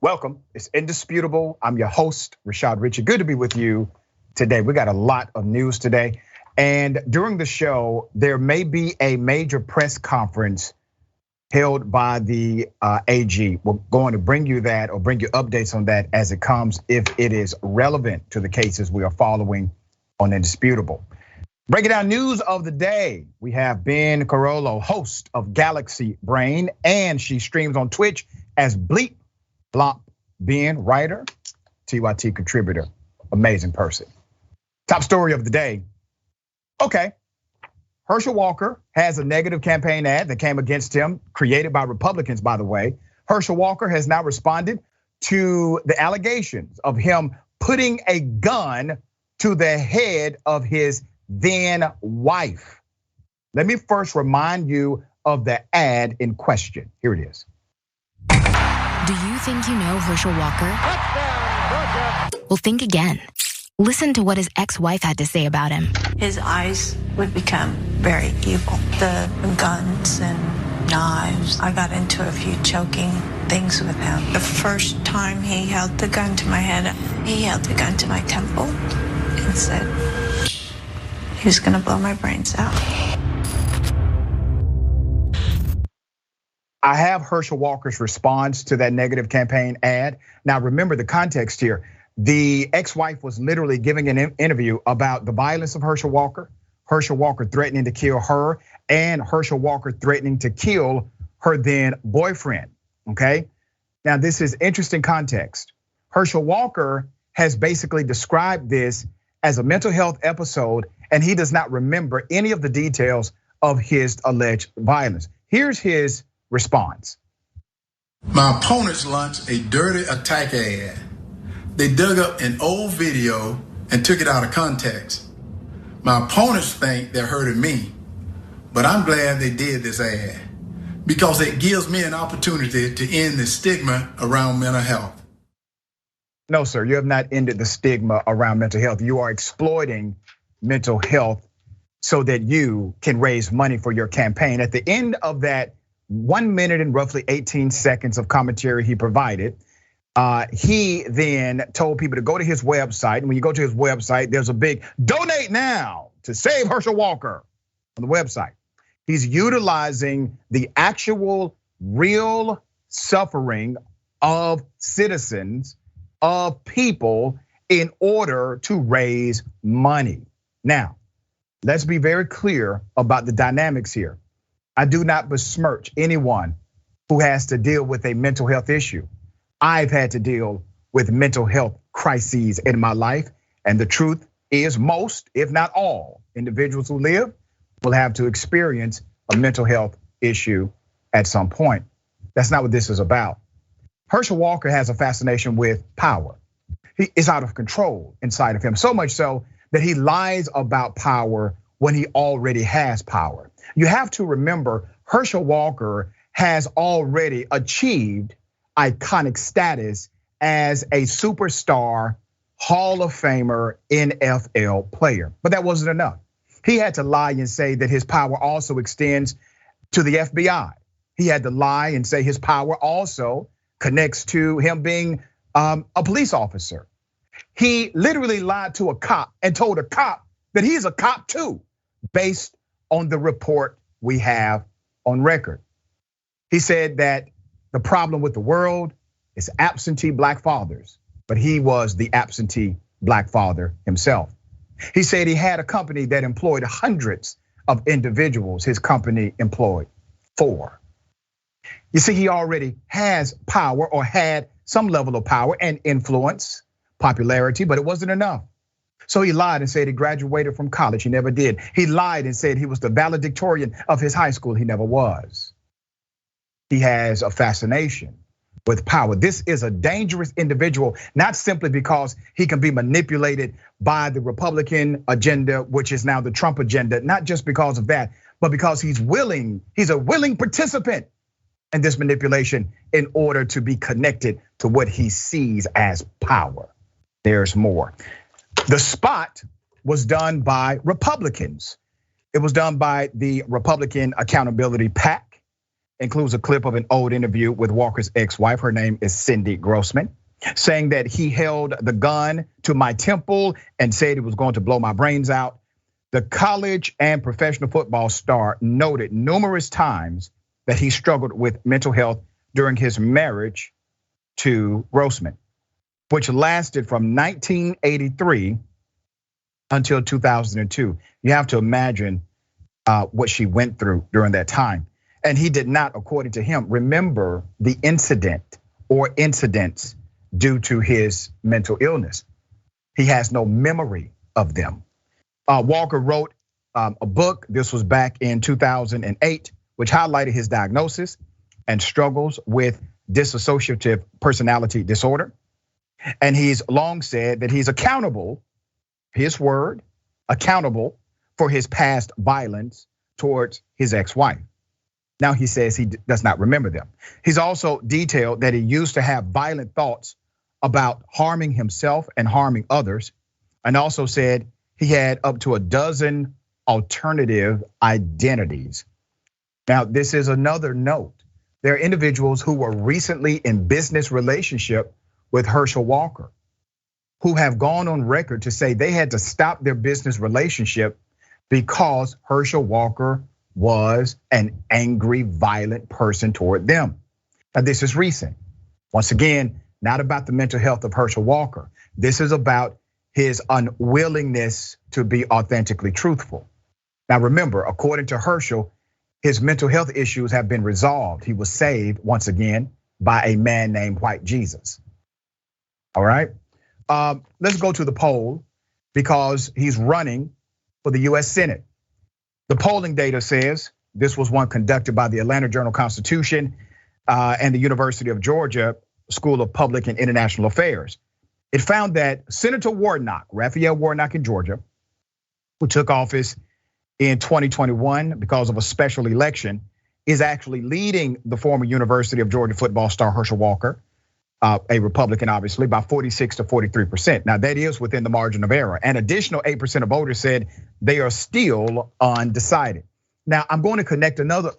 Welcome. It's Indisputable. I'm your host, Richey. Good to be with you today. We got a lot of news today. And during the show, there may be a major press conference held by the AG. We're going to bring you that or bring you updates on that as it comes, if it is relevant to the cases we are following on Indisputable. Breaking down news of the day, we have Ben Carollo, host of Galaxy Brain, and she streams on Twitch as Bleep Blop Ben, writer, TYT contributor, amazing person. Top story of the day. Okay, Herschel Walker has a negative campaign ad that came against him, created by Republicans, by the way. Herschel Walker has now responded to the allegations of him putting a gun to the head of his then wife. Let me first remind you of the ad in question. Here it is. Do you think you know Herschel Walker? Well, think again. Listen to what his ex-wife had to say about him. His eyes would become very evil. The guns and knives. I got into a few choking things with him. The first time he held the gun to my head, he held the gun to my temple and said he was gonna blow my brains out. I have Herschel Walker's response to that negative campaign ad. Now, remember the context here. The ex-wife was literally giving an interview about the violence of Herschel Walker threatening to kill her, and Herschel Walker threatening to kill her then boyfriend, okay? Now, this is interesting context. Herschel Walker has basically described this as a mental health episode, and he does not remember any of the details of his alleged violence. Here's his response. My opponents launched a dirty attack ad. They dug up an old video and took it out of context. My opponents think they're hurting me, but I'm glad they did this ad because it gives me an opportunity to end the stigma around mental health. No, sir, you have not ended the stigma around mental health. You are exploiting mental health so that you can raise money for your campaign. At the end of that 1 minute and roughly 18 seconds of commentary he provided, he then told people to go to his website. And when you go to his website, there's a big donate now to save Herschel Walker on the website. He's utilizing the actual real suffering of citizens, of people, in order to raise money. Now, let's be very clear about the dynamics here. I do not besmirch anyone who has to deal with a mental health issue. I've had to deal with mental health crises in my life, and the truth is most, if not all, individuals who live will have to experience a mental health issue at some point. That's not what this is about. Herschel Walker has a fascination with power. He is out of control inside of him, so much so that he lies about power when he already has power. You have to remember, Herschel Walker has already achieved iconic status as a superstar Hall of Famer NFL player, but that wasn't enough. He had to lie and say that his power also extends to the FBI. He had to lie and say his power also connects to him being a police officer. He literally lied to a cop and told a cop that he's a cop too, based on the report we have on record. He said that the problem with the world is absentee black fathers, but he was the absentee black father himself. He said he had a company that employed hundreds of individuals. His company employed 4. You see, he already has power, or had some level of power and influence, popularity, but it wasn't enough. So he lied and said he graduated from college. He never did. He lied and said he was the valedictorian of his high school. He never was. He has a fascination with power. This is a dangerous individual, not simply because he can be manipulated by the Republican agenda, which is now the Trump agenda, not just because of that, but because he's a willing participant in this manipulation in order to be connected to what he sees as power. There's more. The spot was done by Republicans. It was done by the Republican Accountability PAC. includes a clip of an old interview with Walker's ex-wife. Her name is Cindy Grossman, saying that he held the gun to my temple and said he was going to blow my brains out. The college and professional football star noted numerous times that he struggled with mental health during his marriage to Grossman, which lasted from 1983 until 2002. You have to imagine what she went through during that time. And he did not, according to him, remember the incident or incidents due to his mental illness. He has no memory of them. Walker wrote a book, this was back in 2008, which highlighted his diagnosis and struggles with dissociative personality disorder. And he's long said that he's accountable, his word, accountable for his past violence towards his ex-wife. Now he says he does not remember them. He's also detailed that he used to have violent thoughts about harming himself and harming others, and also said he had up to a dozen alternative identities. Now, this is another note. There are individuals who were recently in business relationship with Herschel Walker, who have gone on record to say they had to stop their business relationship because Herschel Walker was an angry, violent person toward them. Now, this is recent. Once again, not about the mental health of Herschel Walker. This is about his unwillingness to be authentically truthful. Now, remember, according to Herschel, his mental health issues have been resolved. He was saved, once again, by a man named White Jesus. All right, let's go to the poll because he's running for the US Senate. The polling data says, this was one conducted by the Atlanta Journal-Constitution and the University of Georgia School of Public and International Affairs. It found that Senator Warnock, Raphael Warnock in Georgia, who took office in 2021 because of a special election, is actually leading the former University of Georgia football star Herschel Walker, a Republican obviously, by 46 to 43%. Now that is within the margin of error. An additional 8% of voters said they are still undecided. Now I'm going to connect another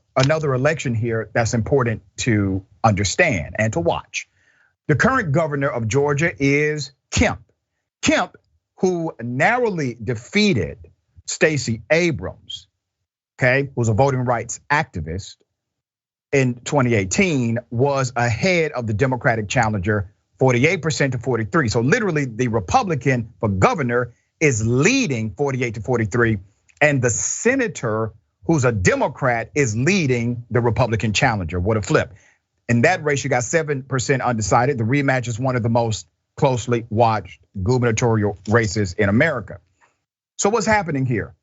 election here that's important to understand and to watch. The current governor of Georgia is Kemp. Kemp, who narrowly defeated Stacey Abrams, okay, who's a voting rights activist in 2018, was ahead of the Democratic challenger 48% to 43. So literally the Republican for governor is leading 48 to 43, and the senator who's a Democrat is leading the Republican challenger. What a flip. In that race, you got 7% undecided. The rematch is one of the most closely watched gubernatorial races in America. So what's happening here?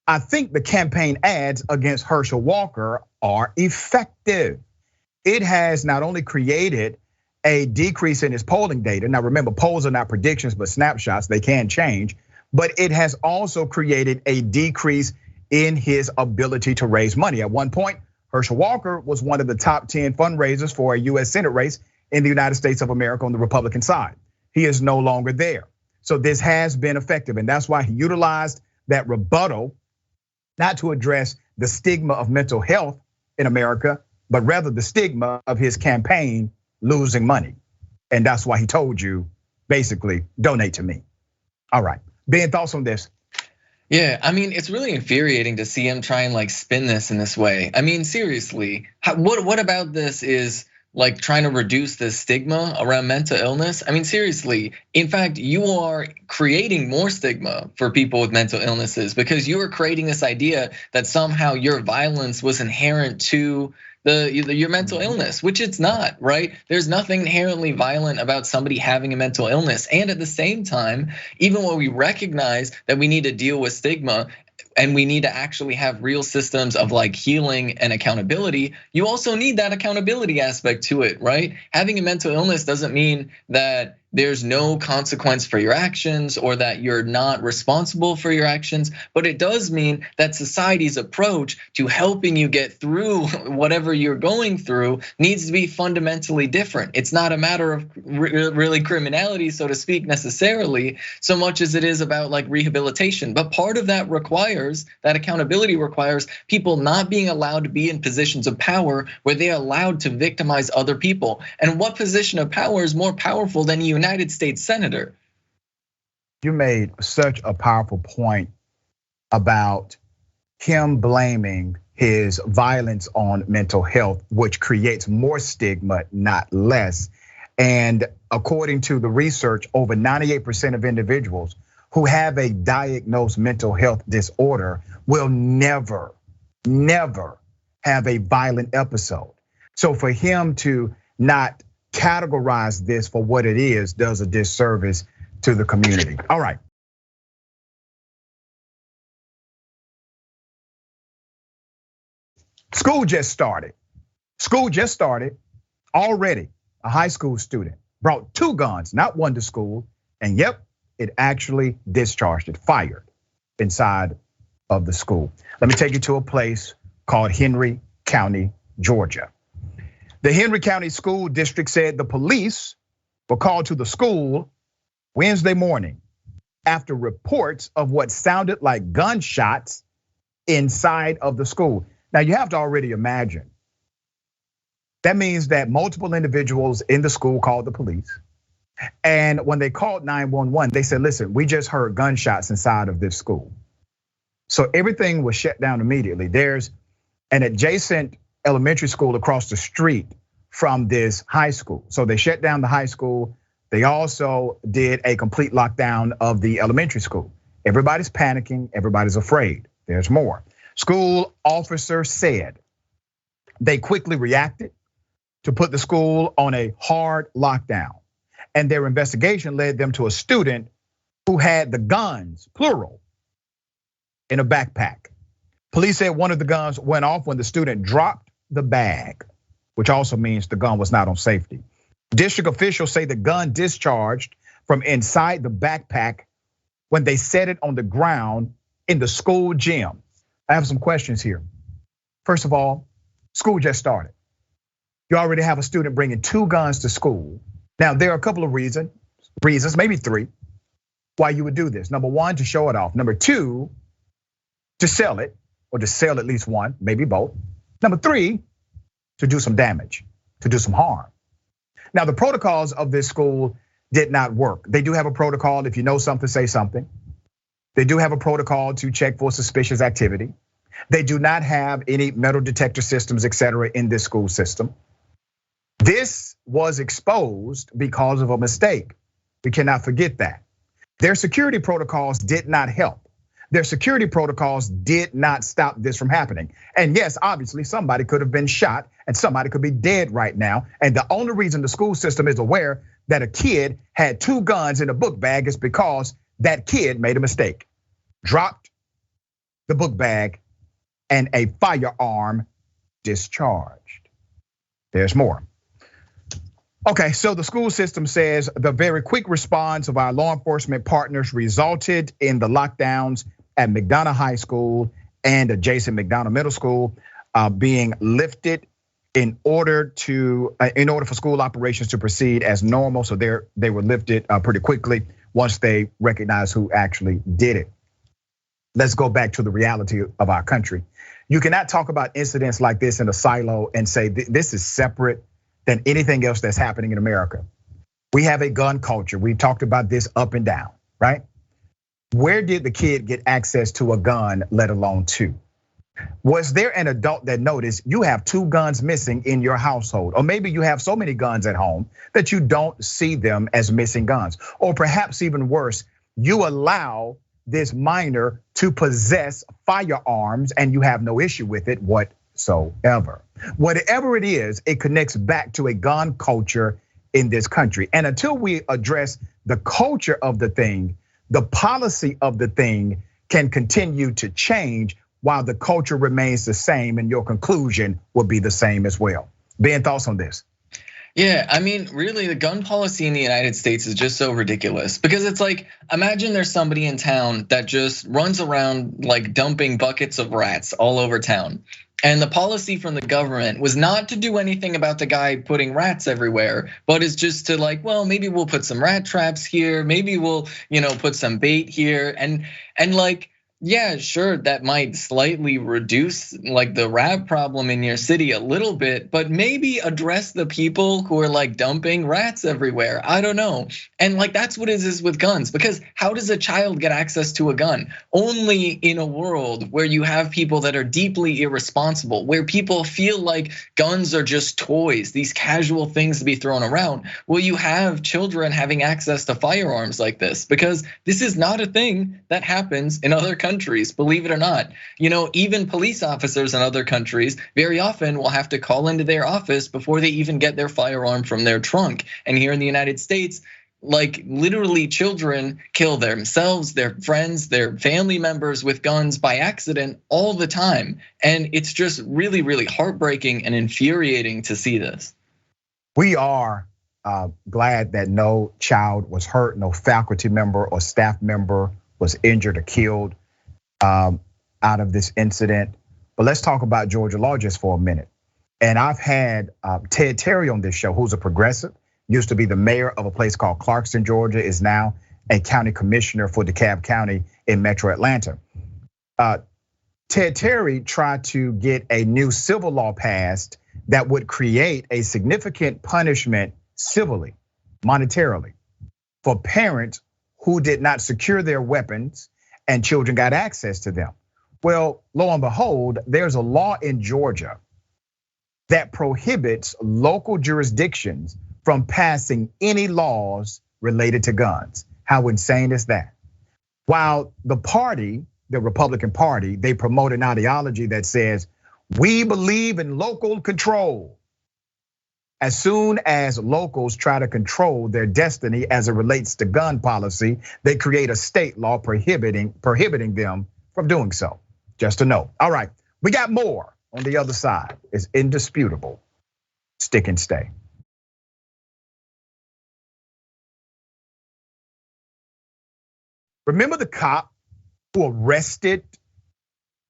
I think the campaign ads against Herschel Walker are effective. It has not only created a decrease in his polling data. Now remember, polls are not predictions, but snapshots, they can change. But it has also created a decrease in his ability to raise money. At one point, Herschel Walker was one of the top 10 fundraisers for a US Senate race in the United States of America on the Republican side. He is no longer there. So this has been effective, and that's why he utilized that rebuttal, not to address the stigma of mental health in America, but rather the stigma of his campaign losing money. And that's why he told you, basically, donate to me. All right, Ben, thoughts on this? Yeah, I mean, it's really infuriating to see him try and like spin this in this way. I mean, seriously, what about this is like trying to reduce the stigma around mental illness? I mean, seriously, in fact, you are creating more stigma for people with mental illnesses because you are creating this idea that somehow your violence was inherent to your mental illness, which it's not, right? There's nothing inherently violent about somebody having a mental illness. And at the same time, even when we recognize that we need to deal with stigma and we need to actually have real systems of like healing and accountability, you also need that accountability aspect to it, right? Having a mental illness doesn't mean that there's no consequence for your actions or that you're not responsible for your actions, but it does mean that society's approach to helping you get through whatever you're going through needs to be fundamentally different. It's not a matter of really criminality, so to speak, necessarily, so much as it is about like rehabilitation. But part of that requires that accountability requires people not being allowed to be in positions of power where they're allowed to victimize other people. And what position of power is more powerful than a United States senator? You made such a powerful point about him blaming his violence on mental health, which creates more stigma, not less. And according to the research, over 98% of individuals who have a diagnosed mental health disorder will never have a violent episode. So for him to not categorize this for what it is does a disservice to the community. All right. School just started. Already. A high school student brought 2 guns, not one, to school. And yep, it actually discharged it, fired inside of the school. Let me take you to a place called Henry County, Georgia. The Henry County School District said the police were called to the school Wednesday morning after reports of what sounded like gunshots inside of the school. Now you have to already imagine. That means that multiple individuals in the school called the police. And when they called 911, they said, listen, we just heard gunshots inside of this school. So everything was shut down immediately. There's an adjacent elementary school across the street from this high school. So they shut down the high school. They also did a complete lockdown of the elementary school. Everybody's panicking, everybody's afraid. There's more. School officers said they quickly reacted to put the school on a hard lockdown. And their investigation led them to a student who had the guns, plural, in a backpack. Police said one of the guns went off when the student dropped the bag, which also means the gun was not on safety. District officials say the gun discharged from inside the backpack when they set it on the ground in the school gym. I have some questions here. First of all, school just started. You already have a student bringing 2 guns to school. Now, there are a couple of reasons, maybe 3, why you would do this. Number 1, to show it off. Number 2, to sell it, or to sell at least one, maybe both. Number 3, to do some damage, to do some harm. Now, the protocols of this school did not work. They do have a protocol. If you know something, say something. They do have a protocol to check for suspicious activity. They do not have any metal detector systems, et cetera, in this school system. This was exposed because of a mistake. We cannot forget that. Their security protocols did not help. Their security protocols did not stop this from happening. And yes, obviously somebody could have been shot and somebody could be dead right now. And the only reason the school system is aware that a kid had 2 guns in a book bag is because that kid made a mistake, dropped the book bag, and a firearm discharged. There's more. Okay, so the school system says the very quick response of our law enforcement partners resulted in the lockdowns at McDonough High School and adjacent McDonough Middle School being lifted in order for school operations to proceed as normal. So they were lifted pretty quickly once they recognized who actually did it. Let's go back to the reality of our country. You cannot talk about incidents like this in a silo and say this is separate than anything else that's happening in America. We have a gun culture. We've talked about this up and down, right? Where did the kid get access to a gun, let alone 2? Was there an adult that noticed you have 2 guns missing in your household? Or maybe you have so many guns at home that you don't see them as missing guns. Or perhaps even worse, you allow this minor to possess firearms and you have no issue with it whatsoever. Whatever it is, it connects back to a gun culture in this country. And until we address the culture of the thing, the policy of the thing can continue to change while the culture remains the same, and your conclusion will be the same as well. Ben, thoughts on this? Yeah, I mean, really, the gun policy in the United States is just so ridiculous because it's like, imagine there's somebody in town that just runs around like dumping buckets of rats all over town. And the policy from the government was not to do anything about the guy putting rats everywhere, but it's just to like, well, maybe we'll put some rat traps here, maybe we'll, put some bait here, and like yeah, sure, that might slightly reduce like the rat problem in your city a little bit, but maybe address the people who are like dumping rats everywhere. I don't know. And like that's what it is with guns, because how does a child get access to a gun? Only in a world where you have people that are deeply irresponsible, where people feel like guns are just toys, these casual things to be thrown around, will you have children having access to firearms like this? Because this is not a thing that happens in other countries, believe it or not. Even police officers in other countries very often will have to call into their office before they even get their firearm from their trunk. And here in the United States, like literally children kill themselves, their friends, their family members with guns by accident all the time. And it's just really, really heartbreaking and infuriating to see this. We are glad that no child was hurt, no faculty member or staff member was injured or killed out of this incident. But let's talk about Georgia law just for a minute. And I've had Ted Terry on this show, who's a progressive, used to be the mayor of a place called Clarkston, Georgia, is now a county commissioner for DeKalb County in Metro Atlanta. Ted Terry tried to get a new civil law passed that would create a significant punishment civilly, monetarily, for parents who did not secure their weapons and children got access to them. Well, lo and behold, there's a law in Georgia that prohibits local jurisdictions from passing any laws related to guns. How insane is that? While the party, the Republican Party, they promote an ideology that says, we believe in local control. As soon as locals try to control their destiny as it relates to gun policy, they create a state law prohibiting them from doing so. Just a note. All right, we got more on the other side. It's indisputable. Stick and stay. Remember the cop who arrested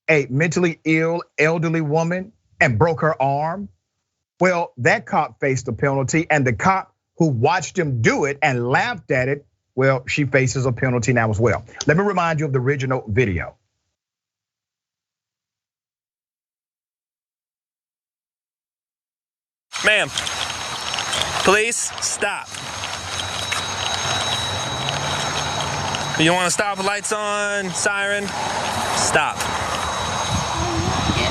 a mentally ill elderly woman and broke her arm? Well, that cop faced a penalty, and the cop who watched him do it and laughed at it, well, she faces a penalty now as well. Let me remind you of the original video. Ma'am, police, stop. You want to stop with lights on, siren? Stop.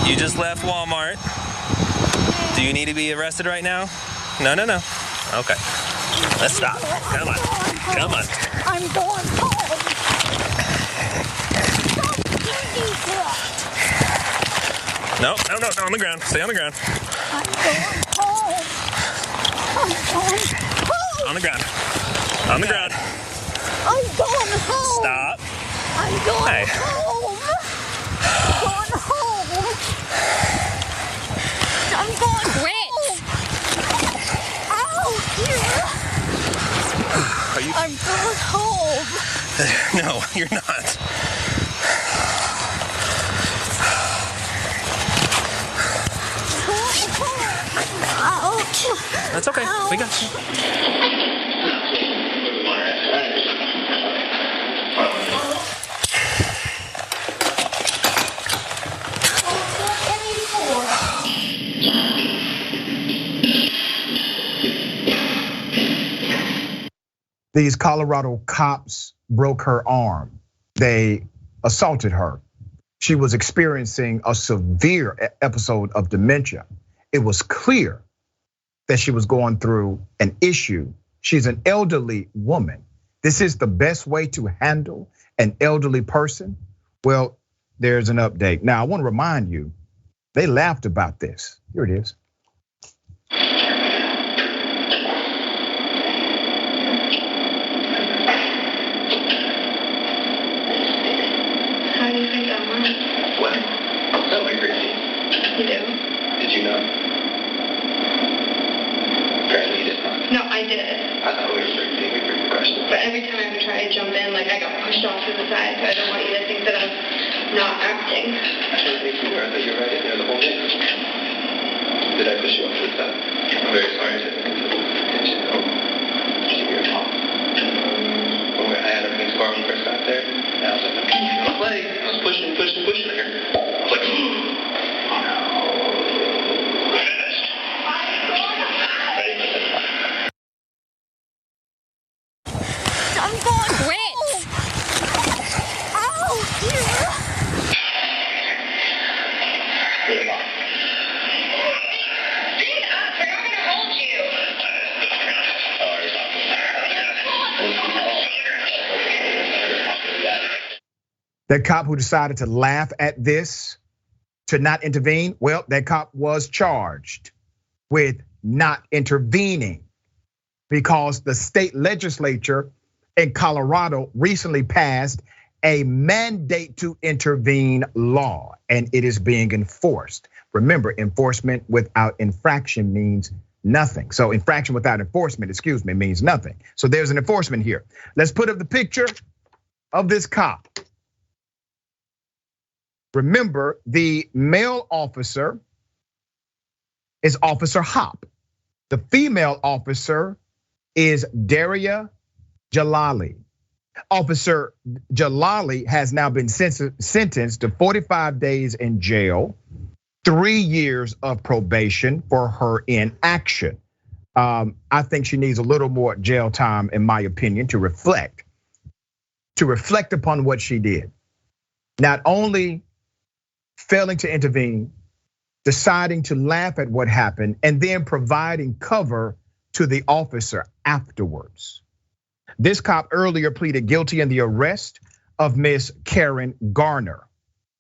You just left Walmart. Do you need to be arrested right now? No. Okay. Let's stop. Come on. I'm going home. No, on the ground. Stay on the ground. I'm going home. On the ground. On the ground. I'm going home. Stop. I'm going Hey. home. I'm going home. I'm going home. Are you? I'm going home. No, you're not. Ouch. That's okay. We got you. These Colorado cops broke her arm. They assaulted her. She was experiencing a severe episode of dementia. It was clear that she was going through an issue. She's an elderly woman. This is the best way to handle an elderly person. Well, there's an update. Now, I want to remind you, they laughed about this. Here it is. How do you think that went? What? Sound like Richey. You do? Did you know? Apparently you did not. No, I did. I thought we were being a group question. But every time I would try to jump in, like I got pushed off to the side, so I don't want you to think that I'm not acting. I didn't think you were. I thought you were right in there the whole day. Did I push you off to the side? I'm very sorry to attention. Oh, give me your call. When I had everything square when we first got there, I was like, I'm gonna play. I was pushing That cop who decided to laugh at this, to not intervene, well, that cop was charged with not intervening because the state legislature in Colorado recently passed a mandate to intervene law, and it is being enforced. Remember, enforcement without infraction means nothing. So infraction without enforcement, means nothing. So there's an enforcement here. Let's put up the picture of this cop. Remember, the male officer is Officer Hop. The female officer is Daria Jalali. Officer Jalali has now been sentenced to 45 days in jail, 3 years of probation for her inaction. I think she needs a little more jail time, in my opinion, to reflect upon what she did. Not only failing to intervene, deciding to laugh at what happened, and then providing cover to the officer afterwards. This cop earlier pleaded guilty in the arrest of Miss Karen Garner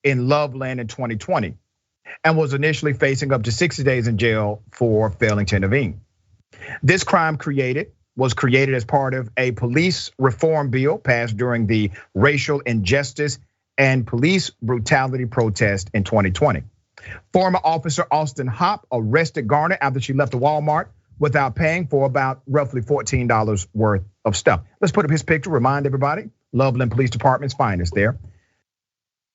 in Loveland in 2020 and was initially facing up to 60 days in jail for failing to intervene. This crime was created as part of a police reform bill passed during the racial injustice and police brutality protest in 2020. Former officer Austin Hop arrested Garner after she left the Walmart without paying for about roughly $14 worth of stuff. Let's put up his picture, remind everybody, Loveland Police Department's finest there.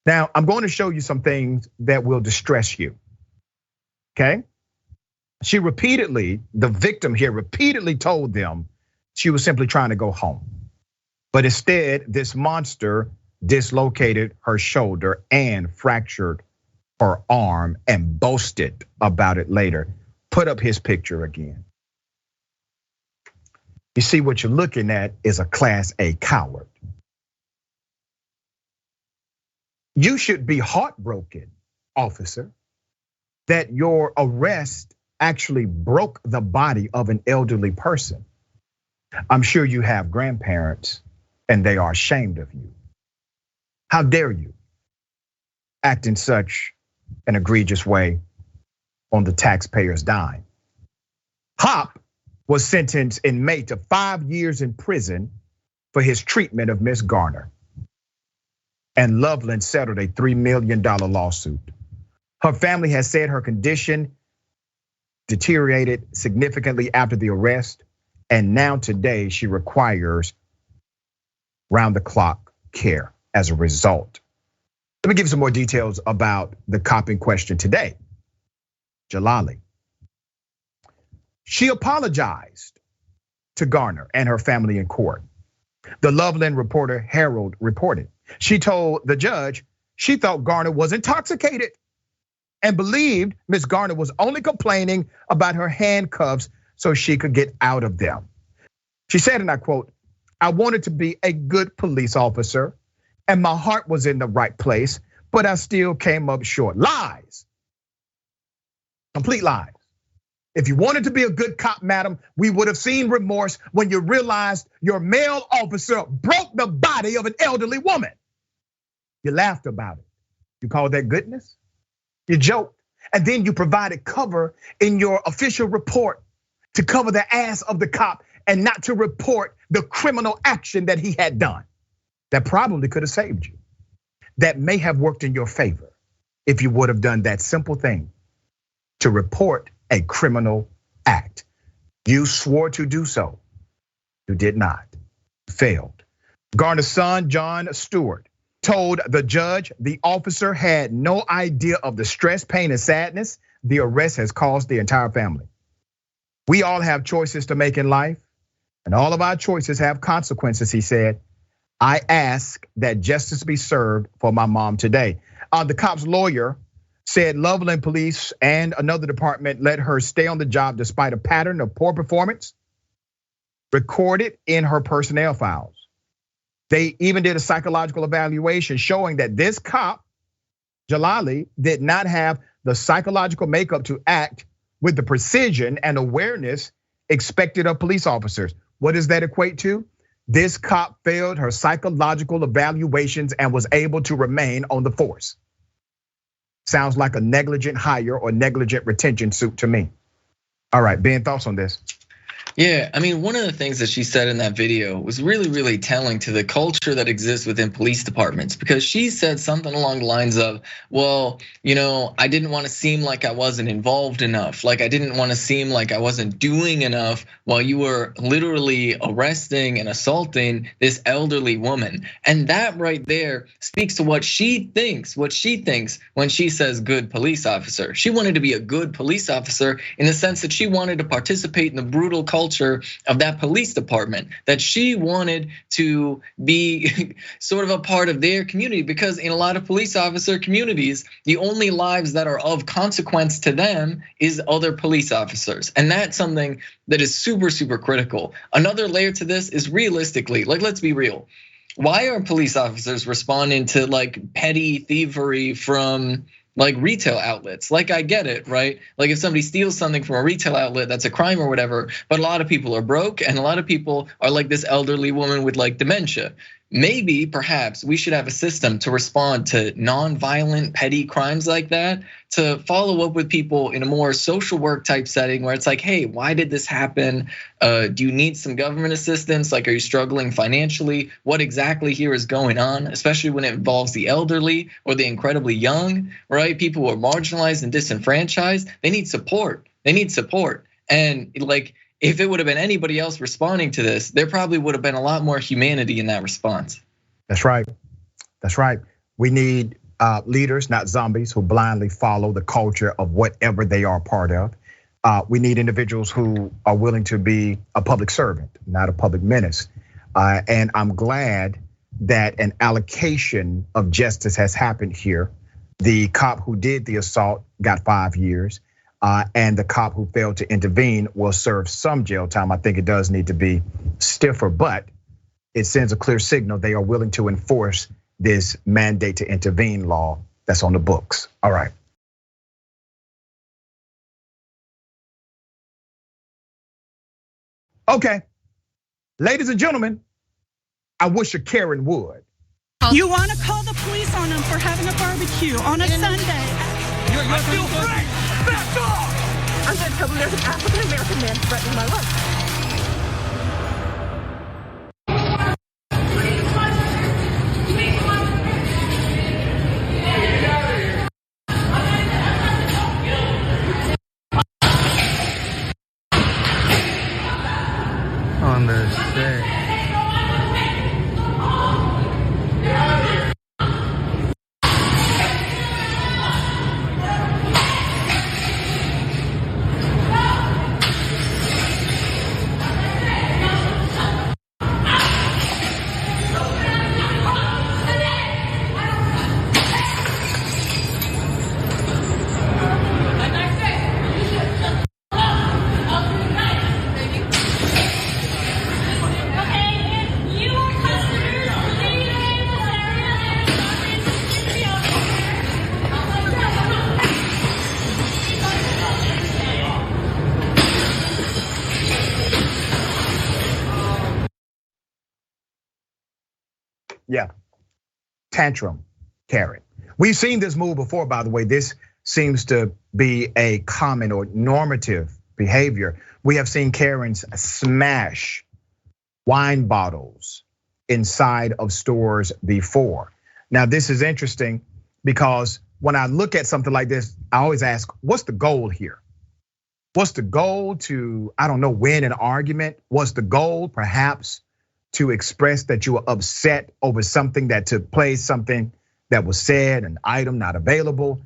Now, I'm going to show you some things that will distress you, okay? The victim here repeatedly told them she was simply trying to go home. But instead, this monster dislocated her shoulder and fractured her arm and boasted about it later. Put up his picture again. You see, what you're looking at is a Class A coward. You should be heartbroken, officer, that your arrest actually broke the body of an elderly person. I'm sure you have grandparents and they are ashamed of you. How dare you act in such an egregious way on the taxpayer's dime? Hop was sentenced in May to 5 years in prison for his treatment of Miss Garner. And Loveland settled a $3 million lawsuit. Her family has said her condition deteriorated significantly after the arrest, and now today she requires round-the-clock care as a result. Let me give you some more details about the cop in question today, Jalali. She apologized to Garner and her family in court. The Loveland Reporter Herald reported. She told the judge she thought Garner was intoxicated and believed Miss Garner was only complaining about her handcuffs so she could get out of them. She said, and I quote, "I wanted to be a good police officer and my heart was in the right place, but I still came up short." Lies, complete lies. If you wanted to be a good cop, madam, we would have seen remorse when you realized your male officer broke the body of an elderly woman. You laughed about it. You called that goodness? You joked. And then you provided cover in your official report to cover the ass of the cop and not to report the criminal action that he had done. That probably could have saved you. That may have worked in your favor if you would have done that simple thing, to report a criminal act. You swore to do so. You did not. Failed. Garner's son, John Stewart, told the judge the officer had no idea of the stress, pain, and sadness the arrest has caused the entire family. We all have choices to make in life, and all of our choices have consequences, he said. I ask that justice be served for my mom today. The cop's lawyer said Loveland Police and another department let her stay on the job despite a pattern of poor performance recorded in her personnel files. They even did a psychological evaluation showing that this cop, Jalali, did not have the psychological makeup to act with the precision and awareness expected of police officers. What does that equate to? This cop failed her psychological evaluations and was able to remain on the force. Sounds like a negligent hire or negligent retention suit to me. All right, Ben, thoughts on this? Yeah, I mean, one of the things that she said in that video was really, really telling to the culture that exists within police departments, because she said something along the lines of, well, I didn't want to seem like I wasn't involved enough. Like I didn't want to seem like I wasn't doing enough while you were literally arresting and assaulting this elderly woman. And that right there speaks to what she thinks when she says good police officer. She wanted to be a good police officer in the sense that she wanted to participate in the brutal culture of that police department, that she wanted to be sort of a part of their community, because in a lot of police officer communities, the only lives that are of consequence to them is other police officers. And that's something that is super, super critical. Another layer to this is realistically, like, let's be real. Why are police officers responding to like petty thievery from like retail outlets? Like I get it, right? Like if somebody steals something from a retail outlet, that's a crime or whatever, but a lot of people are broke and a lot of people are like this elderly woman with like dementia. Maybe, perhaps we should have a system to respond to non-violent petty crimes like that, to follow up with people in a more social work type setting where it's like, hey, why did this happen? Do you need some government assistance? Like, are you struggling financially? What exactly here is going on? Especially when it involves the elderly or the incredibly young, right? People who are marginalized and disenfranchised, they need support. And like, if it would have been anybody else responding to this, there probably would have been a lot more humanity in that response. That's right. We need leaders, not zombies, who blindly follow the culture of whatever they are part of. We need individuals who are willing to be a public servant, not a public menace. And I'm glad that an allocation of justice has happened here. The cop who did the assault got 5 years. And the cop who failed to intervene will serve some jail time. I think it does need to be stiffer, but it sends a clear signal they are willing to enforce this mandate to intervene law that's on the books. All right. Okay, ladies and gentlemen, I wish a Karen would. You want to call the police on them for having a barbecue on a Sunday? I feel free. Back off! I'm going to tell them there's an African-American man threatening my life. Understand. Yeah, tantrum, Karen. We've seen this move before, by the way. This seems to be a common or normative behavior. We have seen Karens smash wine bottles inside of stores before. Now, this is interesting because when I look at something like this, I always ask, what's the goal here? What's the goal to, I don't know, win an argument? What's the goal perhaps to express that you are upset over something that took place, something that was said, an item not available?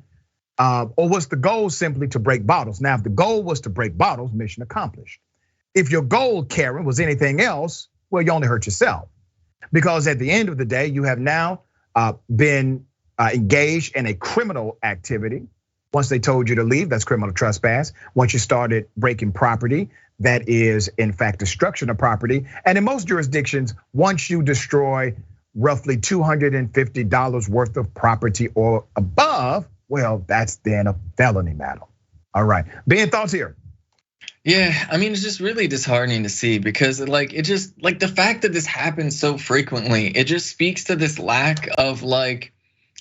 Or was the goal simply to break bottles? Now, if the goal was to break bottles, mission accomplished. If your goal, Karen, was anything else, well, you only hurt yourself. Because at the end of the day, you have now been engaged in a criminal activity. Once they told you to leave, that's criminal trespass. Once you started breaking property, that is in fact destruction of property. And in most jurisdictions, once you destroy roughly $250 worth of property or above, well, that's then a felony matter. All right, Ben, thoughts here? Yeah, I mean, it's just really disheartening to see because like it just like the fact that this happens so frequently, it just speaks to this lack of like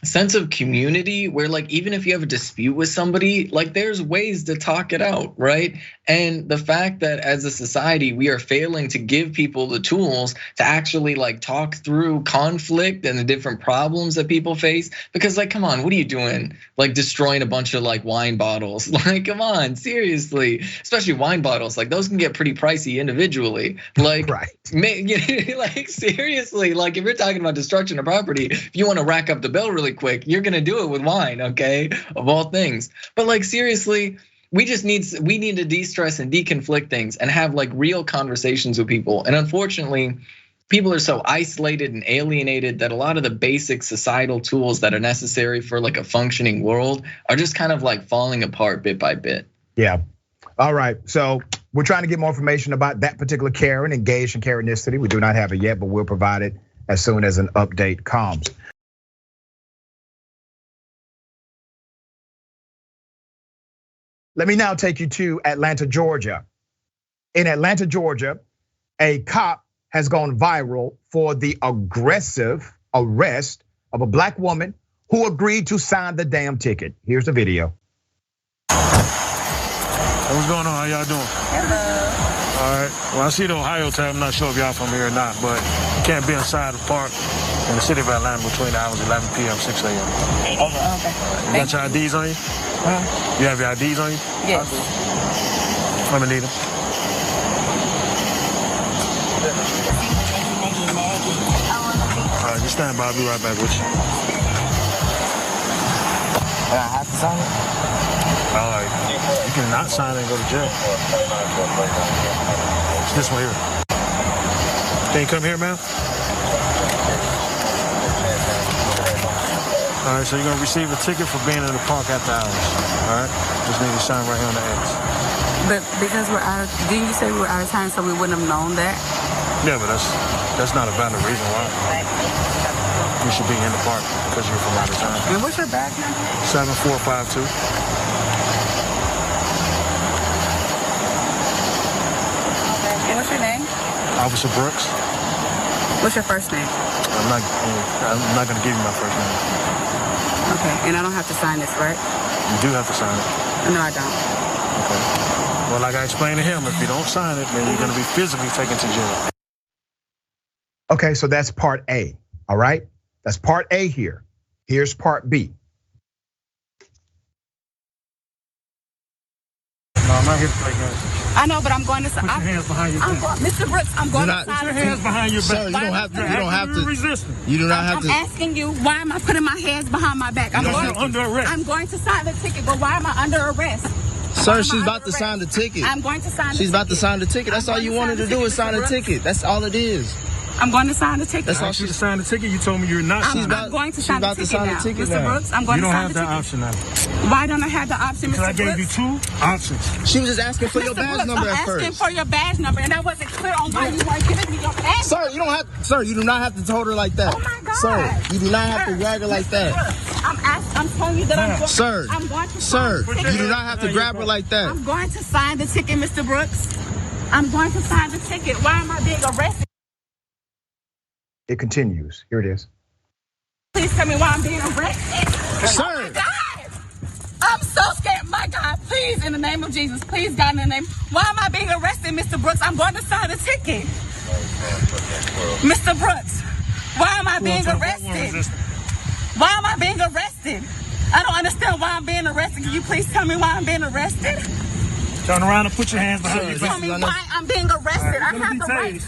sense of community where like even if you have a dispute with somebody, like there's ways to talk it out, right? And the fact that as a society we are failing to give people the tools to actually like talk through conflict and the different problems that people face, because like come on, what are you doing? Like destroying a bunch of like wine bottles. Like come on, seriously. Especially wine bottles, like those can get pretty pricey individually. Like right. Like seriously, like if you're talking about destruction of property, if you want to rack up the bill really quick, you're gonna do it with wine, okay? Of all things. But like seriously, we need to de-stress and deconflict things and have like real conversations with people. And unfortunately, people are so isolated and alienated that a lot of the basic societal tools that are necessary for like a functioning world are just kind of like falling apart bit by bit. Yeah. All right. So we're trying to get more information about that particular Karen engaged in Karenicity. We do not have it yet, but we'll provide it as soon as an update comes. Let me now take you to Atlanta, Georgia. In Atlanta, Georgia, a cop has gone viral for the aggressive arrest of a black woman who agreed to sign the damn ticket. Here's the video. What's going on? How y'all doing? Hello. All right. Well, I see the Ohio tag. I'm not sure if y'all from here or not, but you can't be inside the park in the city of Atlanta between the hours 11 p.m. 6 a.m. Okay. You got your IDs on you? You have your IDs on you? Yes. Let me need them. All right, just stand by. I'll be right back with you. I have to sign it? All right. You cannot sign it and go to jail. It's this one here. Can you come here, ma'am? All right, so you're gonna receive a ticket for being in the park after hours. All right, just need to sign right here on the X. But because we're out, didn't you say we were out of time, so we wouldn't have known that? Yeah, but that's not a valid reason why. You should be in the park because you're from out of town. And what's your badge number? 7452. And what's your name? Officer Brooks. What's your first name? I'm not gonna give you my first name. Okay, and I don't have to sign this, right? You do have to sign it. No, I don't. Okay. Well, like I explained to him, if you don't sign it, then you're gonna be physically taken to jail. Okay, so that's part A, all right? That's part A here. Here's part B. No, I'm not here to play games. I know, but I'm going to. Put your hands behind your back. Mr. Brooks, I'm going to. Put your hands behind your back. Sir, you don't have to. You don't have to. Resisting. You do not have to. I'm asking you, why am I putting my hands behind my back? You're under arrest. I'm going to sign the ticket, but why am I under arrest? Sir, she's about to sign the ticket. I'm going to sign the ticket. She's about to sign the ticket. That's all you wanted to do is sign the ticket. That's all it is. I'm going to sign the ticket. That's all. She to sign the ticket. You told me you're not. I'm going to sign the ticket now. Mr. Brooks, I'm going to sign the ticket. You don't have that option now. Why don't I have the option, Mr. Brooks? Because I gave you two options. She was just asking for your badge number at first. I'm asking for your badge number, and I wasn't clear on why you weren't giving me your badge. Sir, you don't have. Sir, you do not have to hold her like that. Oh my God. Sir, you do not have to grab her like that. I'm telling you that I'm going. Sir, I'm going to. Sir, you do not have to grab her like that. I'm going to sign the ticket, Mr. Brooks. I'm going to sign the ticket. Why am I being arrested? It continues. Here it is. Please tell me why I'm being arrested. Sir. Oh my God. I'm so scared. My God, please, in the name of Jesus, please, God, in the name. Why am I being arrested, Mr. Brooks? I'm going to sign the ticket. Mr. Brooks, why am I being arrested? Why am I being arrested? I don't understand why I'm being arrested. Can you please tell me why I'm being arrested? Turn around and put your hands behind your back. Tell me why I'm being arrested. I have the right.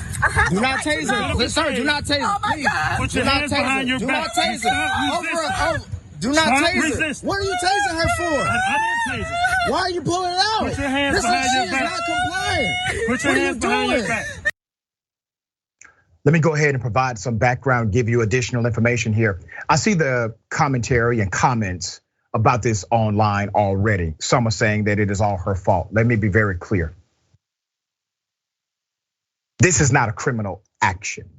Do not tase her. Sir, do not tase her. Oh my God. Put your hands behind your back. Do not tase her. Do not tase her. What are you tasing her for? I didn't tase her. Why are you pulling it out? Put your hands behind your back. She is not compliant. Put your hands behind your back. Let me go ahead and provide some background, give you additional information here. I see the commentary and comments about this online already. Some are saying that it is all her fault. Let me be very clear. This is not a criminal action.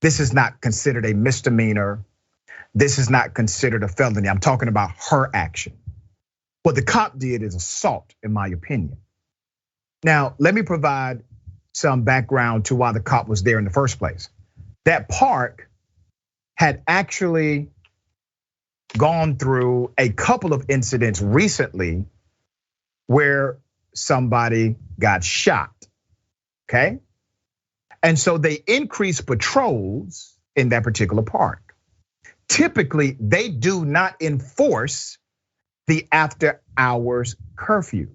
This is not considered a misdemeanor. This is not considered a felony. I'm talking about her action. What the cop did is assault, in my opinion. Now, let me provide some background to why the cop was there in the first place. That park had actually gone through a couple of incidents recently where somebody got shot, okay? And so they increased patrols in that particular park. Typically, they do not enforce the after hours curfew.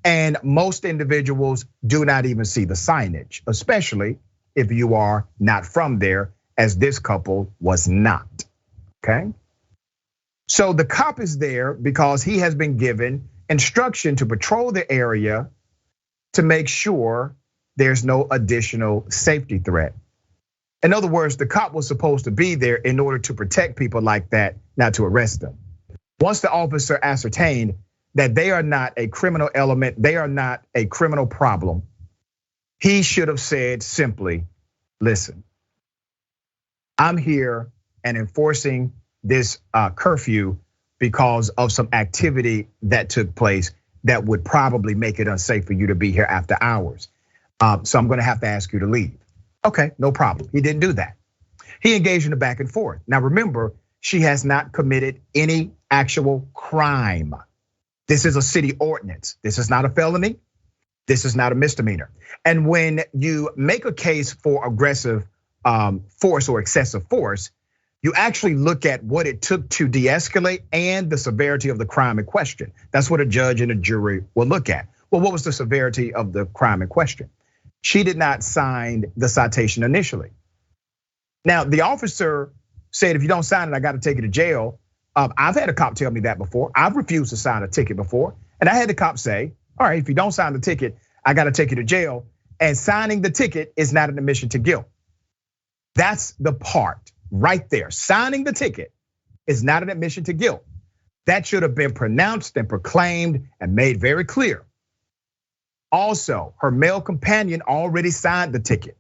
And most individuals do not even see the signage, especially if you are not from there, as this couple was not, okay? So the cop is there because he has been given instruction to patrol the area to make sure there's no additional safety threat. In other words, the cop was supposed to be there in order to protect people like that, not to arrest them. Once the officer ascertained that they are not a criminal element, they are not a criminal problem, he should have said simply, listen, I'm here and enforcing this curfew because of some activity that took place that would probably make it unsafe for you to be here after hours. So I'm gonna have to ask you to leave. Okay, no problem. He didn't do that. He engaged in a back and forth. Now remember, she has not committed any actual crime. This is a city ordinance. This is not a felony. This is not a misdemeanor. And when you make a case for aggressive force or excessive force, you actually look at what it took to de-escalate and the severity of the crime in question. That's what a judge and a jury will look at. Well, what was the severity of the crime in question? She did not sign the citation initially. Now, the officer said, if you don't sign it, I got to take you to jail. I've had a cop tell me that before. I've refused to sign a ticket before. And I had the cop say, all right, if you don't sign the ticket, I got to take you to jail. And signing the ticket is not an admission to guilt. That's the part right there. Signing the ticket is not an admission to guilt. That should have been pronounced and proclaimed and made very clear. Also, her male companion already signed the ticket.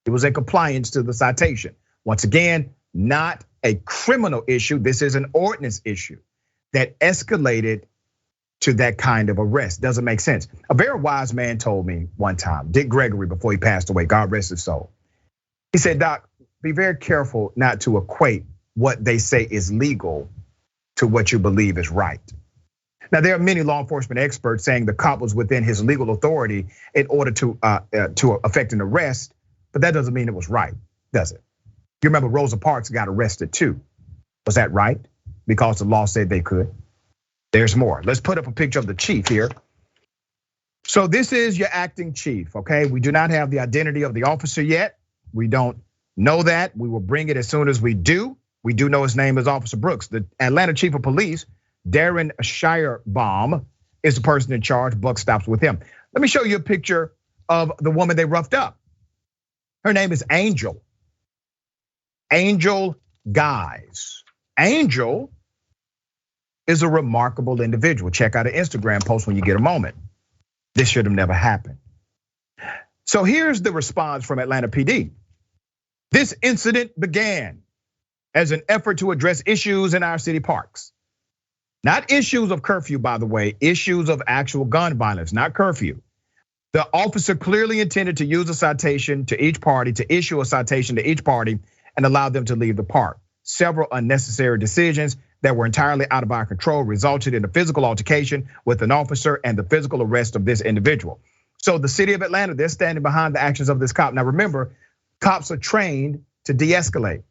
It was a compliance to the citation. Once again, not a criminal issue. This is an ordinance issue that escalated to that kind of arrest. Doesn't make sense. A very wise man told me one time, Dick Gregory, before he passed away, God rest his soul. He said, Doc, be very careful not to equate what they say is legal to what you believe is right. Now, there are many law enforcement experts saying the cop was within his legal authority in order to effect an arrest, but that doesn't mean it was right, does it? You remember Rosa Parks got arrested too. Was that right? Because the law said they could. There's more. Let's put up a picture of the chief here. So this is your acting chief, okay? We do not have the identity of the officer yet. We don't know that. We will bring it as soon as we do. We do know his name is Officer Brooks. The Atlanta chief of police, Darren Shirebaum, is the person in charge. Buck stops with him. Let me show you a picture of the woman they roughed up. Her name is Angel. Angel Guys. Angel is a remarkable individual. Check out her Instagram post when you get a moment. This should have never happened. So here's the response from Atlanta PD. This incident began as an effort to address issues in our city parks. Not issues of curfew, by the way, issues of actual gun violence, not curfew. The officer clearly intended to use a citation to each party, to issue a citation to each party and allow them to leave the park. Several unnecessary decisions that were entirely out of our control resulted in a physical altercation with an officer and the physical arrest of this individual. So the city of Atlanta, they're standing behind the actions of this cop. Now remember, cops are trained to de-escalate.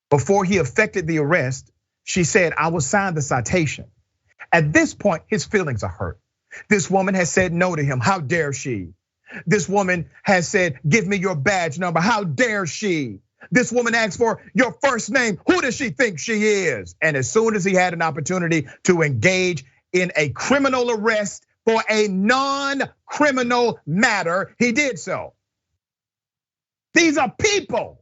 Before he effected the arrest, she said, I will sign the citation. At this point, his feelings are hurt. This woman has said no to him. How dare she? This woman has said, give me your badge number. How dare she? This woman asked for your first name. Who does she think she is? And as soon as he had an opportunity to engage in a criminal arrest for a non-criminal matter, he did so. These are people.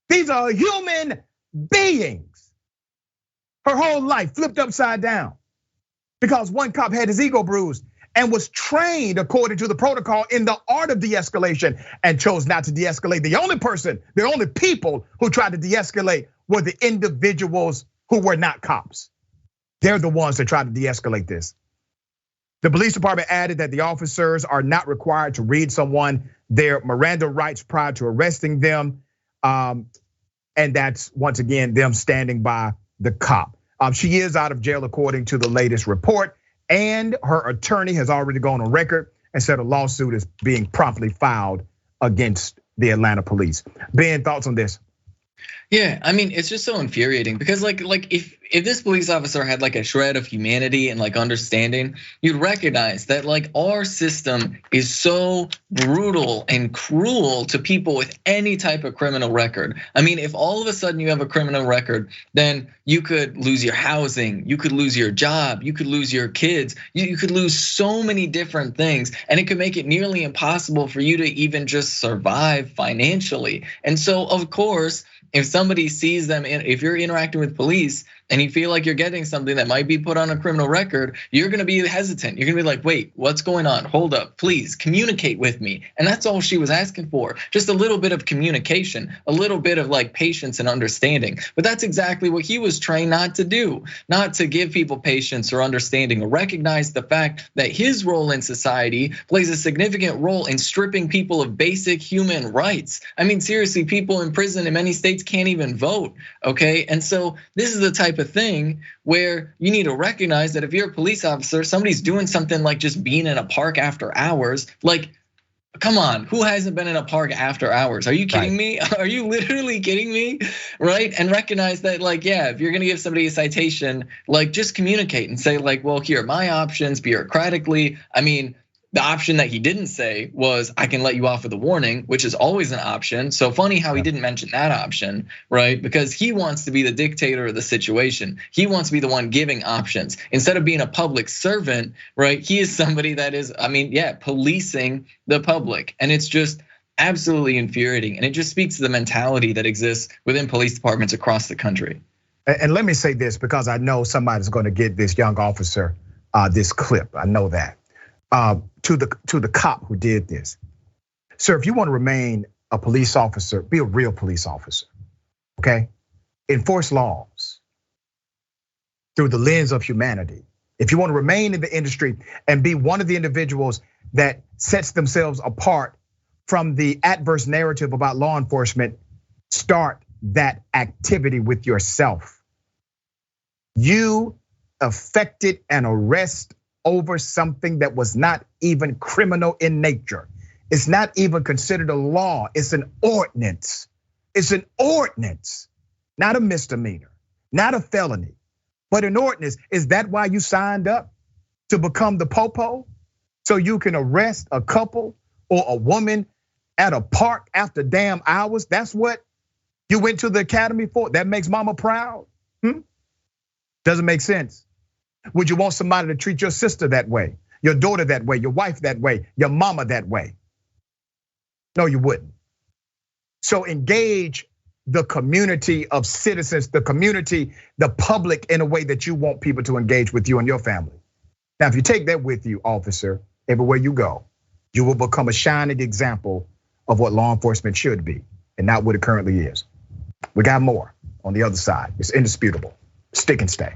These are human beings. Her whole life flipped upside down because one cop had his ego bruised and was trained according to the protocol in the art of de-escalation and chose not to de-escalate. The only people who tried to de-escalate were the individuals who were not cops. They're the ones that tried to de-escalate this. The police department added that the officers are not required to read someone their Miranda rights prior to arresting them. And that's, once again, them standing by the cop. She is out of jail according to the latest report, and her attorney has already gone on record and said a lawsuit is being promptly filed against the Atlanta police. Ben, thoughts on this? Yeah, I mean, it's just so infuriating because like if this police officer had like a shred of humanity and like understanding, you'd recognize that like our system is so brutal and cruel to people with any type of criminal record. I mean, if all of a sudden you have a criminal record, then you could lose your housing, you could lose your job, you could lose your kids, you could lose so many different things, and it could make it nearly impossible for you to even just survive financially. And so, of course, if somebody sees them, if you're interacting with police and you feel like you're getting something that might be put on a criminal record, you're gonna be hesitant. You're gonna be like, wait, what's going on? Hold up, please communicate with me. And that's all she was asking for, just a little bit of communication, a little bit of like patience and understanding. But that's exactly what he was trained not to do, not to give people patience or understanding, or recognize the fact that his role in society plays a significant role in stripping people of basic human rights. I mean, seriously, people in prison in many states can't even vote, okay? And so this is the type of thing where you need to recognize that if you're a police officer, somebody's doing something like just being in a park after hours, like, come on, who hasn't been in a park after hours? Are you kidding me? Are you literally kidding me? Right? And recognize that, like, yeah, if you're gonna give somebody a citation, like just communicate and say like, well, here are my options bureaucratically. I mean, the option that he didn't say was, I can let you off with a warning, which is always an option. So funny how he didn't mention that option, right? Because he wants to be the dictator of the situation. He wants to be the one giving options. Instead of being a public servant, right? He is somebody that is, I mean, yeah, policing the public. And it's just absolutely infuriating. And it just speaks to the mentality that exists within police departments across the country. And let me say this, because I know somebody's gonna get this young officer this clip, I know that. To the cop who did this. Sir, if you want to remain a police officer, be a real police officer, okay? Enforce laws through the lens of humanity. If you want to remain in the industry and be one of the individuals that sets themselves apart from the adverse narrative about law enforcement, start that activity with yourself. You effected an arrest over something that was not even criminal in nature. It's not even considered a law, it's an ordinance. It's an ordinance, not a misdemeanor, not a felony, but an ordinance. Is that why you signed up to become the popo? So you can arrest a couple or a woman at a park after damn hours? That's what you went to the academy for? That makes mama proud? Doesn't make sense. Would you want somebody to treat your sister that way, your daughter that way, your wife that way, your mama that way? No, you wouldn't. So engage the community of citizens, the community, the public, in a way that you want people to engage with you and your family. Now, if you take that with you, officer, everywhere you go, you will become a shining example of what law enforcement should be and not what it currently is. We got more on the other side. It's indisputable. Stick and stay.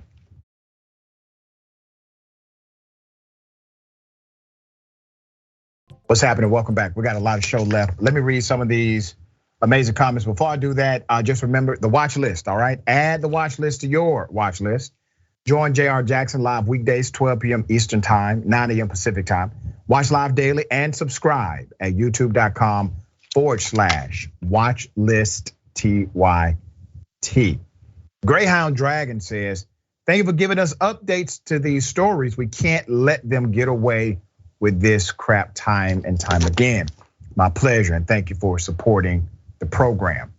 What's happening? Welcome back. We got a lot of show left. Let me read some of these amazing comments. Before I do that, just remember the watch list, all right? Add the watch list to your watch list. Join JR Jackson live weekdays, 12 p.m. Eastern time, 9 a.m. Pacific time. Watch live daily and subscribe at youtube.com/watchlist Greyhound Dragon says, thank you for giving us updates to these stories. We can't let them get away with this crap time and time again. My pleasure, and thank you for supporting the program.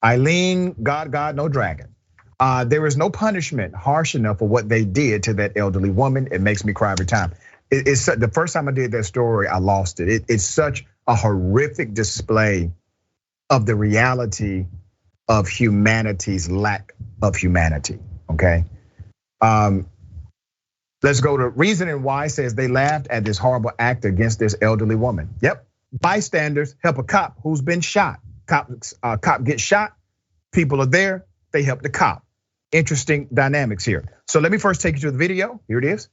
Eileen, God, no dragon. There is no punishment harsh enough for what they did to that elderly woman. It makes me cry every time. It's the first time I did that story, I lost it. It's such a horrific display of the reality of humanity's lack of humanity, okay? Let's go to Reasoning Why says they laughed at this horrible act against this elderly woman. Yep, bystanders help a cop who's been shot. Cop gets shot, people are there, they help the cop. Interesting dynamics here. So let me first take you to the video, here it is.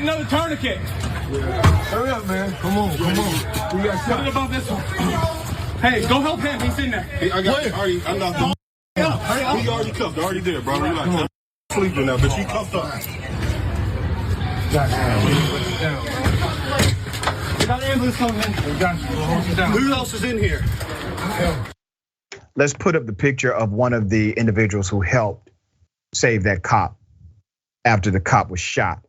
need another tourniquet. Hurry up, man. Come on. We got shot. What about this one? Hey, go help him. He's in there. Hey, I got you. I'm not the. He already cuffed. Already there, bro. Relax. I'm sleeping now, but he cuffed up. We got an ambulance coming in. Who else is in here? Let's put up the picture of one of the individuals who helped save that cop after the cop was shot.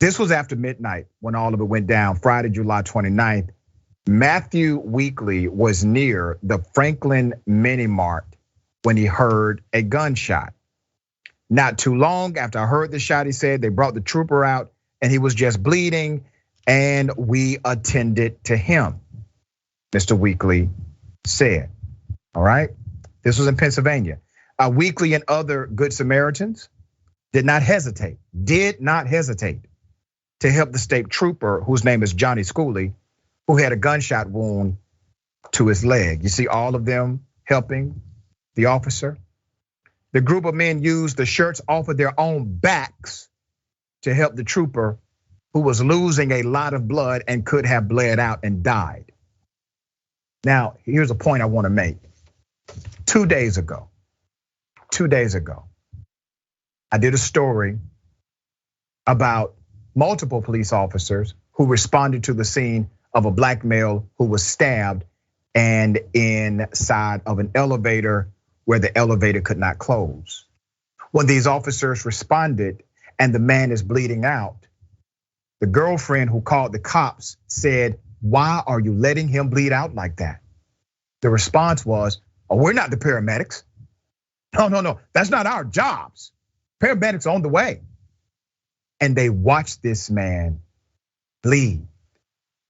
This was after midnight when all of it went down, Friday, July 29th. Matthew Weekly was near the Franklin Mini Mart when he heard a gunshot. Not too long after I heard the shot, he said, they brought the trooper out and he was just bleeding and we attended to him, Mr. Weekly said, all right? This was in Pennsylvania. Weekly and other Good Samaritans did not hesitate to help the state trooper, whose name is Johnny Schooley, who had a gunshot wound to his leg. You see all of them helping the officer. The group of men used the shirts off of their own backs to help the trooper who was losing a lot of blood and could have bled out and died. Now, here's a point I want to make. 2 days ago, I did a story about multiple police officers who responded to the scene of a black male who was stabbed and inside of an elevator where the elevator could not close. When these officers responded and the man is bleeding out, the girlfriend who called the cops said, "Why are you letting him bleed out like that?" The response was, "Oh, we're not the paramedics. No, that's not our jobs. Paramedics are on the way." And they watched this man bleed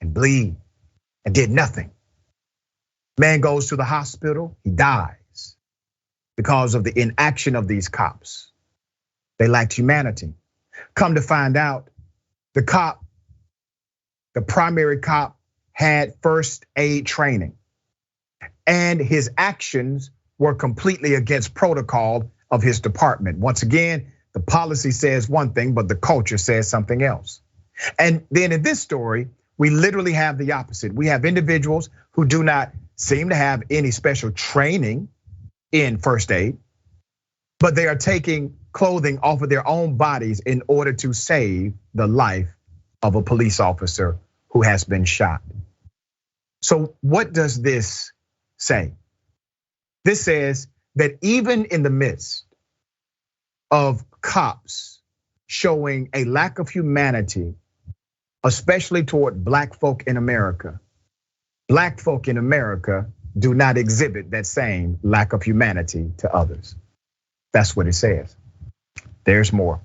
and did nothing. Man goes to the hospital, he dies because of the inaction of these cops. They lacked humanity. Come to find out, the primary cop had first aid training, and his actions were completely against protocol of his department. Once again, the policy says one thing, but the culture says something else. And then in this story, we literally have the opposite. We have individuals who do not seem to have any special training in first aid, but they are taking clothing off of their own bodies in order to save the life of a police officer who has been shot. So what does this say? This says that even in the midst of cops showing a lack of humanity, especially toward black folk in America do not exhibit that same lack of humanity to others. That's what it says. There's more.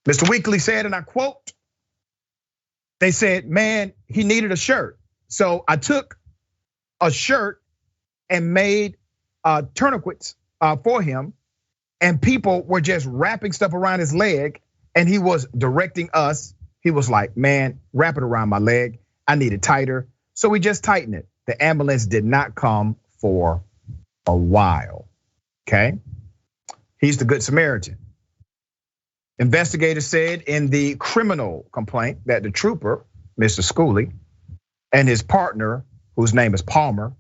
Mr. Weekly said, and I quote, they said, "Man, he needed a shirt. So I took a shirt and made tourniquets for him, and people were just wrapping stuff around his leg, and he was directing us. He was like, man, wrap it around my leg. I need it tighter. So we just tightened it. The ambulance did not come for a while, okay? He's the Good Samaritan. Investigators said in the criminal complaint that the trooper, Mr. Schooley, and his partner, whose name is Palmer,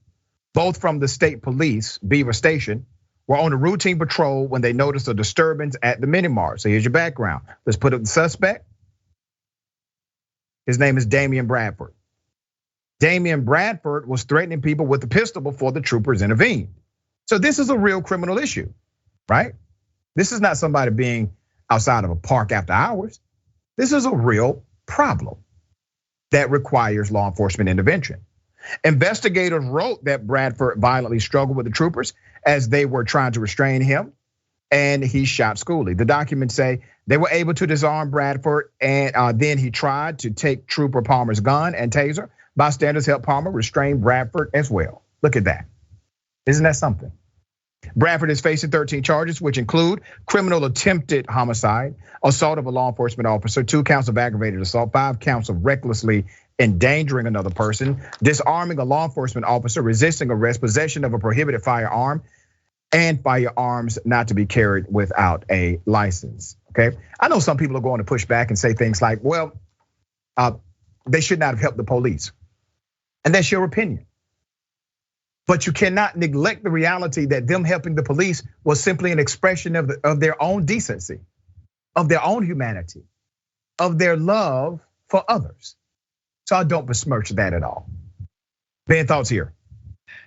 both from the state police, Beaver Station, were on a routine patrol when they noticed a disturbance at the mini mart. So here's your background. Let's put up the suspect. His name is Damian Bradford. Damian Bradford was threatening people with a pistol before the troopers intervened. So this is a real criminal issue, right? This is not somebody being outside of a park after hours. This is a real problem that requires law enforcement intervention. Investigators wrote that Bradford violently struggled with the troopers as they were trying to restrain him, and he shot Schooley. The documents say they were able to disarm Bradford, and then he tried to take Trooper Palmer's gun and taser. Bystanders helped Palmer restrain Bradford as well. Look at that. Isn't that something? Bradford is facing 13 charges, which include criminal attempted homicide, assault of a law enforcement officer, 2 counts of aggravated assault, 5 counts of recklessly endangering another person, disarming a law enforcement officer, resisting arrest, possession of a prohibited firearm, and firearms not to be carried without a license, okay? I know some people are going to push back and say things like, well, they should not have helped the police. And that's your opinion. But you cannot neglect the reality that them helping the police was simply an expression of their own decency, of their own humanity, of their love for others. So I don't besmirch that at all. Ben, thoughts here?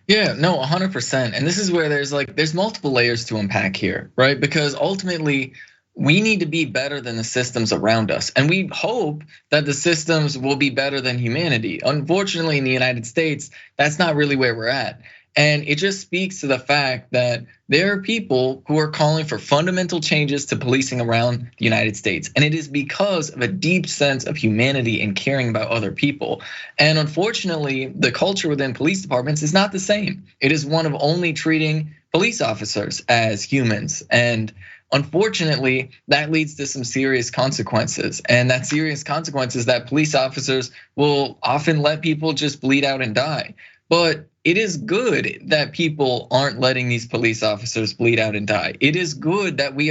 Yeah, no, 100%. And this is where there's multiple layers to unpack here, right? Because ultimately, we need to be better than the systems around us. And we hope that the systems will be better than humanity. Unfortunately, in the United States, that's not really where we're at. And it just speaks to the fact that there are people who are calling for fundamental changes to policing around the United States. And it is because of a deep sense of humanity and caring about other people. And unfortunately, the culture within police departments is not the same. It is one of only treating police officers as humans. And unfortunately, that leads to some serious consequences. And that serious consequence is that police officers will often let people just bleed out and die. But it is good that people aren't letting these police officers bleed out and die. It is good that we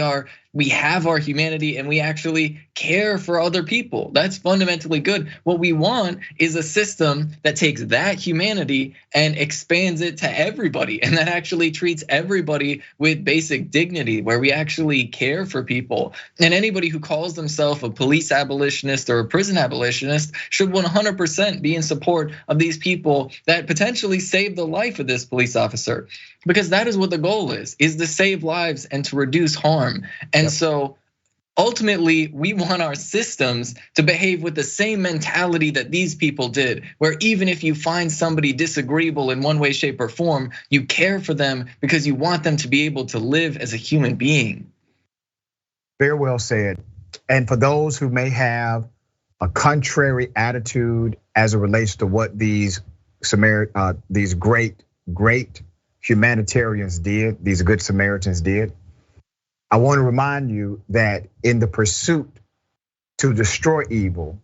have our humanity and we actually care for other people. That's fundamentally good. What we want is a system that takes that humanity and expands it to everybody, and that actually treats everybody with basic dignity, where we actually care for people. And anybody who calls themselves a police abolitionist or a prison abolitionist should 100% be in support of these people that potentially save the life of this police officer, because that is what the goal is to save lives and to reduce harm. And so ultimately, we want our systems to behave with the same mentality that these people did, where even if you find somebody disagreeable in one way, shape, or form, you care for them because you want them to be able to live as a human being. Very well said. And for those who may have a contrary attitude as it relates to what these great humanitarians did, these good Samaritans did, I want to remind you that in the pursuit to destroy evil,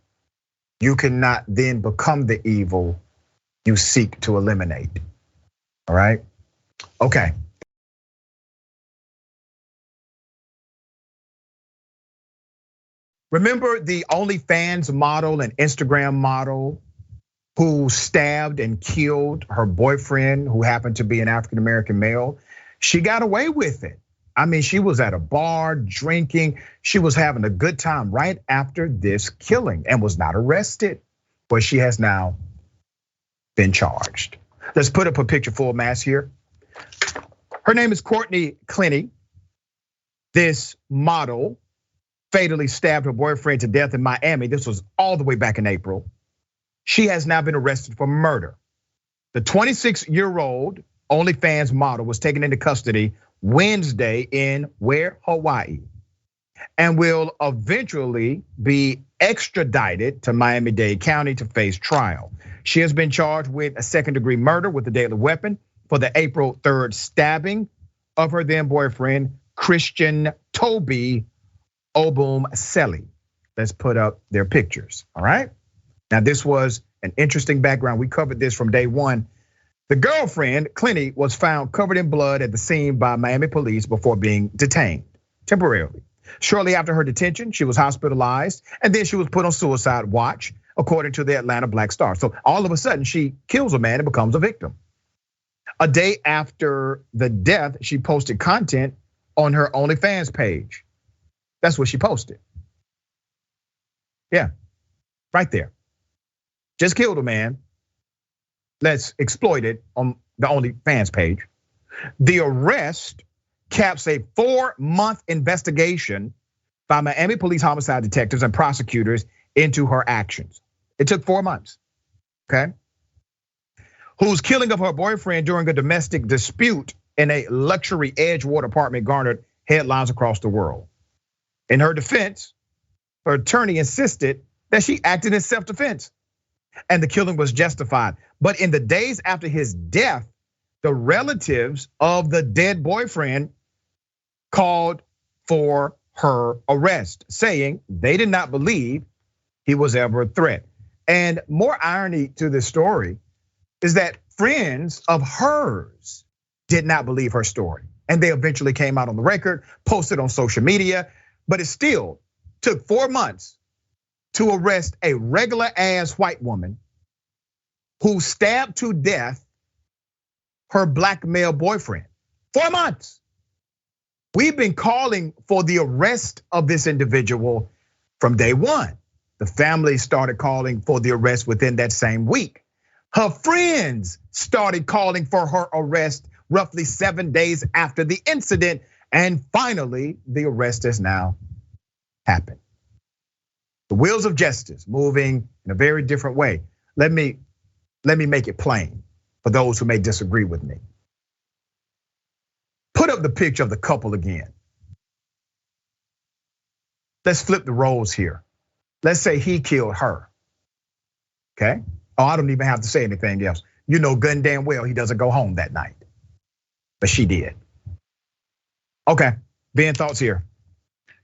you cannot then become the evil you seek to eliminate. All right? Okay. Remember the OnlyFans model and Instagram model who stabbed and killed her boyfriend, who happened to be an African-American male? She got away with it. I mean, she was at a bar drinking. She was having a good time right after this killing and was not arrested, but she has now been charged. Let's put up a picture full mass here. Her name is Courtney Clenny. This model fatally stabbed her boyfriend to death in Miami. This was all the way back in April. She has now been arrested for murder. The 26-year-old OnlyFans model was taken into custody Wednesday in Hawaii, and will eventually be extradited to Miami-Dade County to face trial. She has been charged with a second-degree murder with a deadly weapon for the April 3rd stabbing of her then boyfriend, Christian Toby Obumseli. Let's put up their pictures, all right? Now, this was an interesting background. We covered this from day one. The girlfriend, Clenny, was found covered in blood at the scene by Miami police before being detained temporarily. Shortly after her detention, she was hospitalized, and then she was put on suicide watch, according to the Atlanta Black Star. So all of a sudden, she kills a man and becomes a victim. A day after the death, she posted content on her OnlyFans page. That's what she posted. Yeah, right there. Just killed a man. Let's exploit it on the OnlyFans page. The arrest caps a 4-month investigation by Miami police homicide detectives and prosecutors into her actions. It took 4 months, okay? Whose killing of her boyfriend during a domestic dispute in a luxury Edgewater apartment garnered headlines across the world. In her defense, her attorney insisted that she acted in self-defense and the killing was justified. But in the days after his death, the relatives of the dead boyfriend called for her arrest, saying they did not believe he was ever a threat. And more irony to this story is that friends of hers did not believe her story. And they eventually came out on the record, posted on social media, but it still took 4 months to arrest a regular ass white woman who stabbed to death her black male boyfriend. 4 months. We've been calling for the arrest of this individual from day one. The family started calling for the arrest within that same week. Her friends started calling for her arrest roughly 7 days after the incident. And finally, the arrest has now happened. The wheels of justice moving in a very different way. Let me make it plain for those who may disagree with me. Put up the picture of the couple again. Let's flip the roles here. Let's say he killed her, okay? Oh, I don't even have to say anything else. You know good damn well he doesn't go home that night, but she did. Okay, Ben, thoughts here?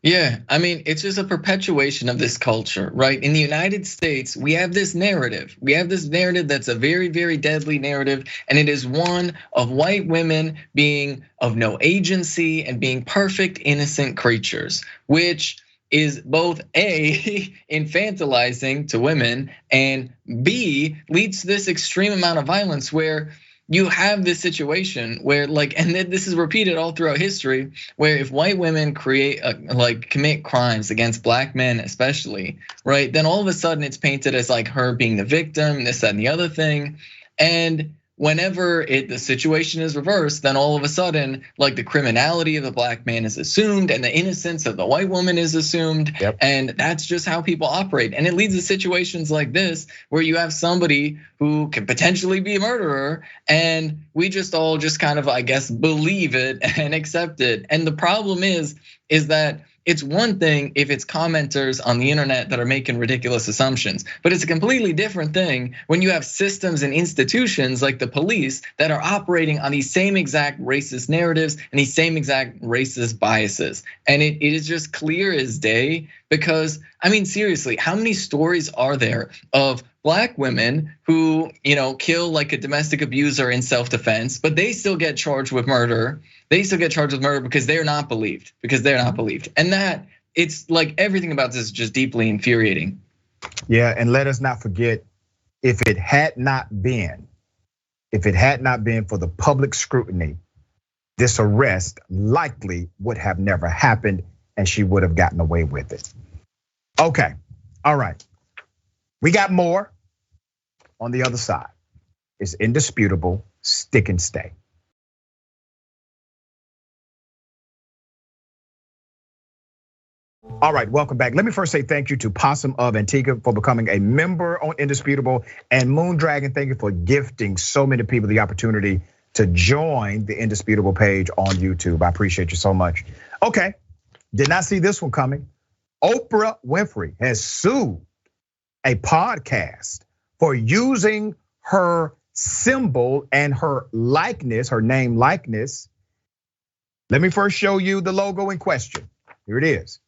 Yeah, I mean, it's just a perpetuation of this culture, right? In the United States, we have this narrative. We have this narrative that's a very, very deadly narrative. And it is one of white women being of no agency and being perfect, innocent creatures, which is both A, infantilizing to women, and B, leads to this extreme amount of violence where you have this situation where and this is repeated all throughout history, where if white women commit crimes against black men especially, right? Then all of a sudden it's painted as her being the victim, this, that, and the other thing. And whenever the situation is reversed, then all of a sudden, the criminality of the black man is assumed and the innocence of the white woman is assumed. Yep. And that's just how people operate. And it leads to situations like this, where you have somebody who can potentially be a murderer, and we just all kind of, I guess, believe it and accept it. And the problem is that it's one thing if it's commenters on the internet that are making ridiculous assumptions, but it's a completely different thing when you have systems and institutions like the police that are operating on these same exact racist narratives and these same exact racist biases. And it is just clear as day, because I mean, seriously, how many stories are there of black women who, kill a domestic abuser in self-defense, but they still get charged with murder? They still get charged with murder because they're not believed, And that it's everything about this is just deeply infuriating. Yeah, and let us not forget, if it had not been for the public scrutiny, this arrest likely would have never happened and she would have gotten away with it. Okay, all right. We got more on the other side. It's indisputable, stick and stay. All right, welcome back. Let me first say thank you to Possum of Antigua for becoming a member on Indisputable, and Moondragon, thank you for gifting so many people the opportunity to join the Indisputable page on YouTube. I appreciate you so much. Okay, did not see this one coming. Oprah Winfrey has sued a podcast for using her symbol and her likeness, her name likeness. Let me first show you the logo in question. Here it is.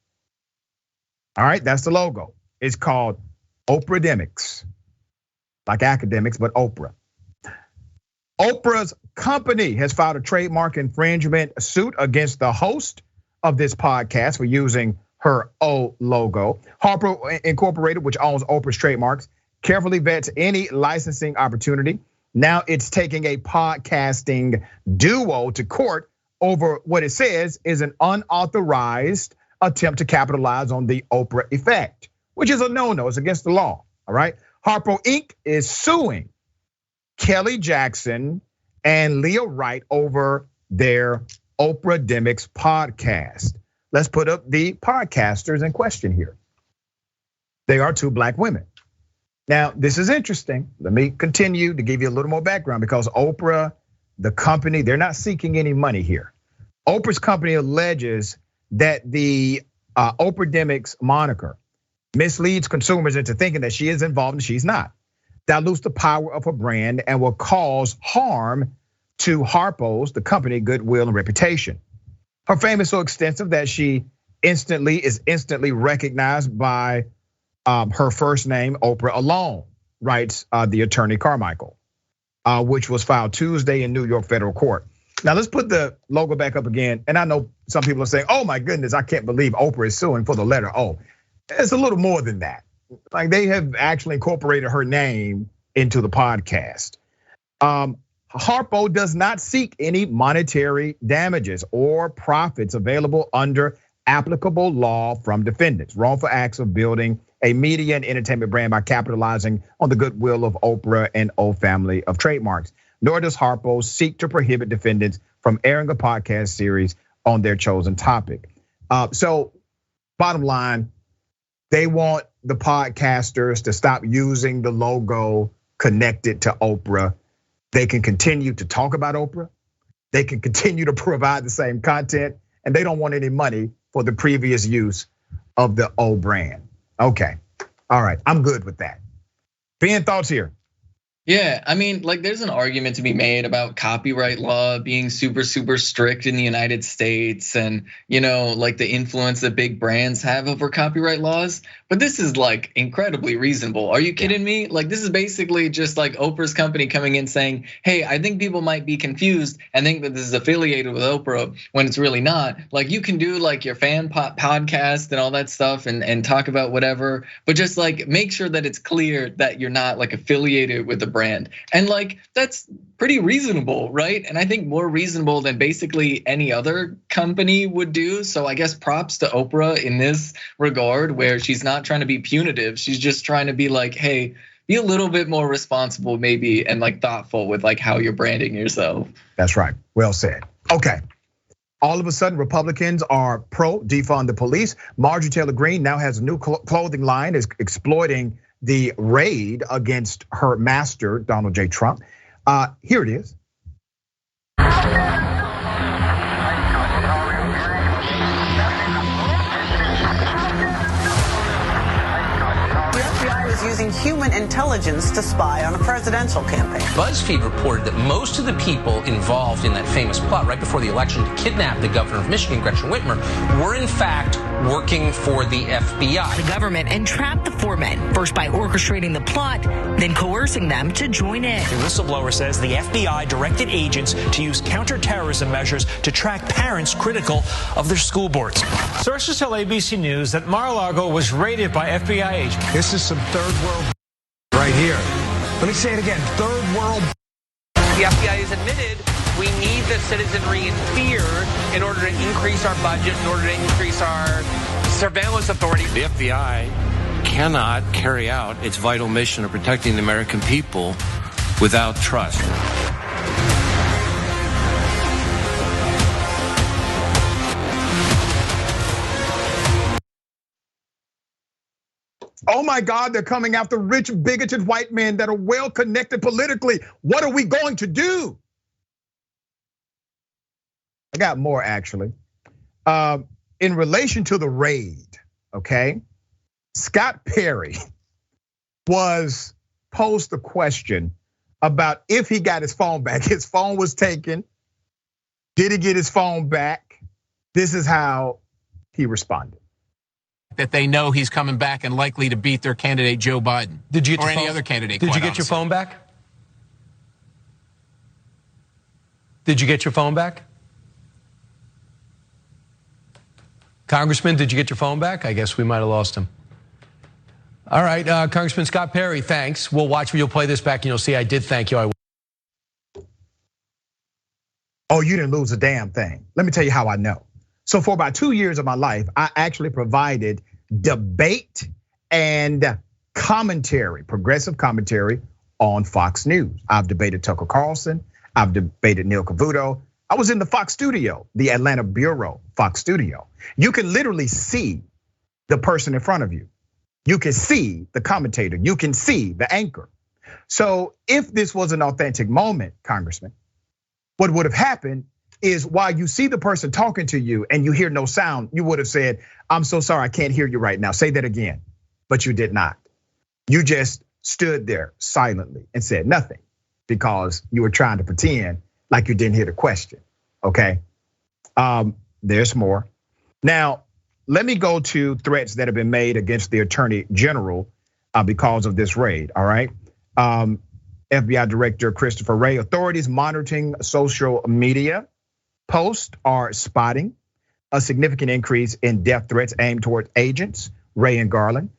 All right, that's the logo. It's called Oprah-demics, like academics, but Oprah. Oprah's company has filed a trademark infringement suit against the host of this podcast for using her O logo. Harper Incorporated, which owns Oprah's trademarks, carefully vets any licensing opportunity. Now it's taking a podcasting duo to court over what it says is an unauthorized attempt to capitalize on the Oprah effect, which is a no-no, it's against the law, all right? Harpo Inc. is suing Kelly Jackson and Leah Wright over their Oprah-demics podcast. Let's put up the podcasters in question here. They are two black women. Now, this is interesting. Let me continue to give you a little more background, because Oprah, the company, they're not seeking any money here. Oprah's company alleges that the Oprah-demics moniker misleads consumers into thinking that she is involved and she's not, dilutes the power of her brand, and will cause harm to Harpo's, the company, goodwill and reputation. Her fame is so extensive that she is instantly recognized by her first name, Oprah alone, writes the attorney Carmichael, which was filed Tuesday in New York federal court. Now let's put the logo back up again. And I know some people are saying, oh my goodness, I can't believe Oprah is suing for the letter O. It's a little more than that. Like they have actually incorporated her name into the podcast. Harpo does not seek any monetary damages or profits available under applicable law from defendants. Wrongful acts of building a media and entertainment brand by capitalizing on the goodwill of Oprah and O family of trademarks. Nor does Harpo seek to prohibit defendants from airing a podcast series on their chosen topic. So bottom line, they want the podcasters to stop using the logo connected to Oprah. They can continue to talk about Oprah. They can continue to provide the same content, and they don't want any money for the previous use of the O brand. Okay, all right, I'm good with that. Ben, thoughts here? Yeah, I mean, like there's an argument to be made about copyright law being super strict in the United States and, like the influence that big brands have over copyright laws. But this is like incredibly reasonable. Are you kidding me? Like this is basically just like Oprah's company coming in saying, hey, I think people might be confused and think that this is affiliated with Oprah when it's really not. Like you can do like your fan podcast and all that stuff and talk about whatever, but just like make sure that it's clear that you're not like affiliated with the brand. And like that's pretty reasonable, right? And I think more reasonable than basically any other company would do. So I guess props to Oprah in this regard, where she's not trying to be punitive. She's just trying to be like, hey, be a little bit more responsible maybe and like thoughtful with like how you're branding yourself. That's right, well said. Okay. All of a sudden, Republicans are pro defund the police. Marjorie Taylor Greene now has a new clothing line, is exploiting the raid against her master, Donald J. Trump. Here it is. Using human intelligence to spy on a presidential campaign. BuzzFeed reported that most of the people involved in that famous plot right before the election to kidnap the governor of Michigan, Gretchen Whitmer, were in fact working for the FBI. The government entrapped the four men, first by orchestrating the plot, then coercing them to join in. The whistleblower says the FBI directed agents to use counterterrorism measures to track parents critical of their school boards. Sources tell ABC News that Mar-a-Lago was raided by FBI agents. This is some third world right here. Let me say it again, third world. The FBI has admitted we need the citizenry in fear in order to increase our budget, in order to increase our surveillance authority. The FBI cannot carry out its vital mission of protecting the American people without trust. Oh my God, they're coming after rich, bigoted white men that are well connected politically. What are we going to do? I got more actually. In relation to the raid, okay? Scott Perry was posed a question about if he got his phone back. His phone was taken. Did he get his phone back? This is how he responded. That they know he's coming back and likely to beat their candidate Joe Biden. Did you get or your any phone? Other candidate? Did you get your phone back? Did you get your phone back? Congressman, did you get your phone back? I guess we might have lost him. All right, Congressman Scott Perry, thanks. We'll watch. You'll play this back and you'll see I did thank you. Oh, you didn't lose a damn thing. Let me tell you how I know. So for about 2 years of my life, I actually provided debate and commentary, progressive commentary on Fox News. I've debated Tucker Carlson. I've debated Neil Cavuto. I was in the Fox studio, the Atlanta Bureau Fox studio. You can literally see the person in front of you. You can see the commentator. You can see the anchor. So if this was an authentic moment, Congressman, what would have happened is while you see the person talking to you and you hear no sound, you would have said, I'm so sorry, I can't hear you right now. Say that again. But you did not. You just stood there silently and said nothing because you were trying to pretend like you didn't hear the question, okay? There's more. Now, let me go to threats that have been made against the Attorney General because of this raid, all right? FBI Director Christopher Wray. Authorities monitoring social media posts are spotting a significant increase in death threats aimed toward agents, Wray and Garland,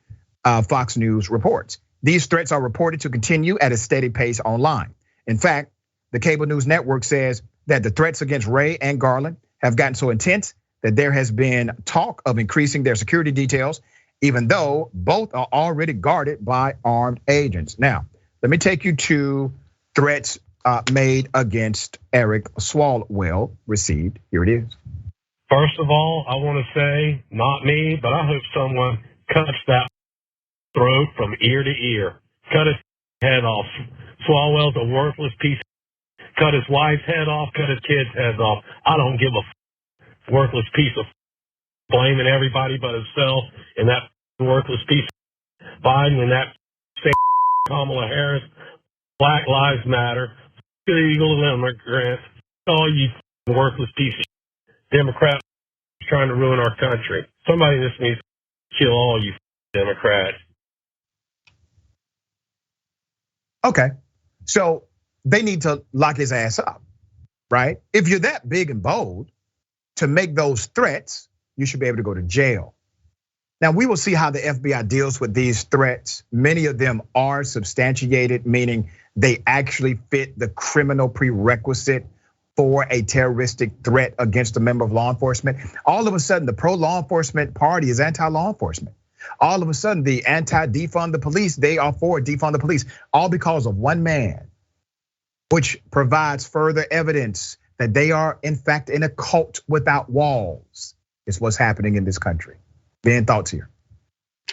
Fox News reports. These threats are reported to continue at a steady pace online. In fact, the cable news network says that the threats against Wray and Garland have gotten so intense that there has been talk of increasing their security details, even though both are already guarded by armed agents. Now, let me take you to threats made against Eric Swalwell received. Here it is. First of all, I want to say, not me, but I hope someone cuts that throat from ear to ear. Cut his head off. Swalwell's a worthless piece. Cut his wife's head off, cut his kids' heads off. I don't give a worthless piece of blaming everybody but himself and that worthless piece of Biden and that Kamala Harris. Black Lives Matter. Illegal immigrants. All you worthless piece of Democrats trying to ruin our country. Somebody just needs to kill all you Democrats. Okay, so they need to lock his ass up, right? If you're that big and bold to make those threats, you should be able to go to jail. Now, we will see how the FBI deals with these threats. Many of them are substantiated, meaning they actually fit the criminal prerequisite for a terroristic threat against a member of law enforcement. All of a sudden, the pro-law enforcement party is anti-law enforcement. All of a sudden, the anti-defund the police, they are for defund the police, all because of one man, which provides further evidence that they are, in fact, in a cult without walls, is what's happening in this country. Ben, thoughts here?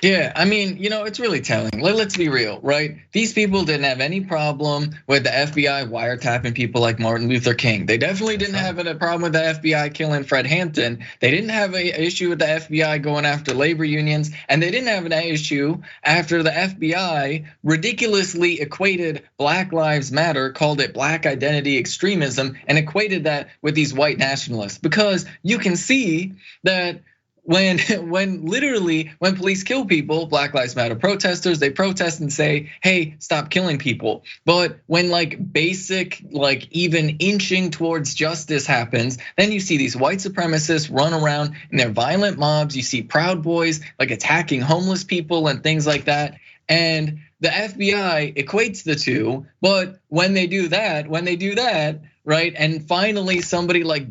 Yeah, I mean, it's really telling. Let's be real, right? These people didn't have any problem with the FBI wiretapping people like Martin Luther King. They definitely didn't have a problem with the FBI killing Fred Hampton. They didn't have an issue with the FBI going after labor unions, and they didn't have an issue after the FBI ridiculously equated Black Lives Matter, called it black identity extremism, and equated that with these white nationalists. Because you can see that when police kill people, Black Lives Matter protesters, they protest and say, hey, stop killing people. But when basic, even inching towards justice happens, then you see these white supremacists run around in their violent mobs. You see Proud Boys attacking homeless people and things like that. And the FBI equates the two, but when they do that, right? And finally, somebody like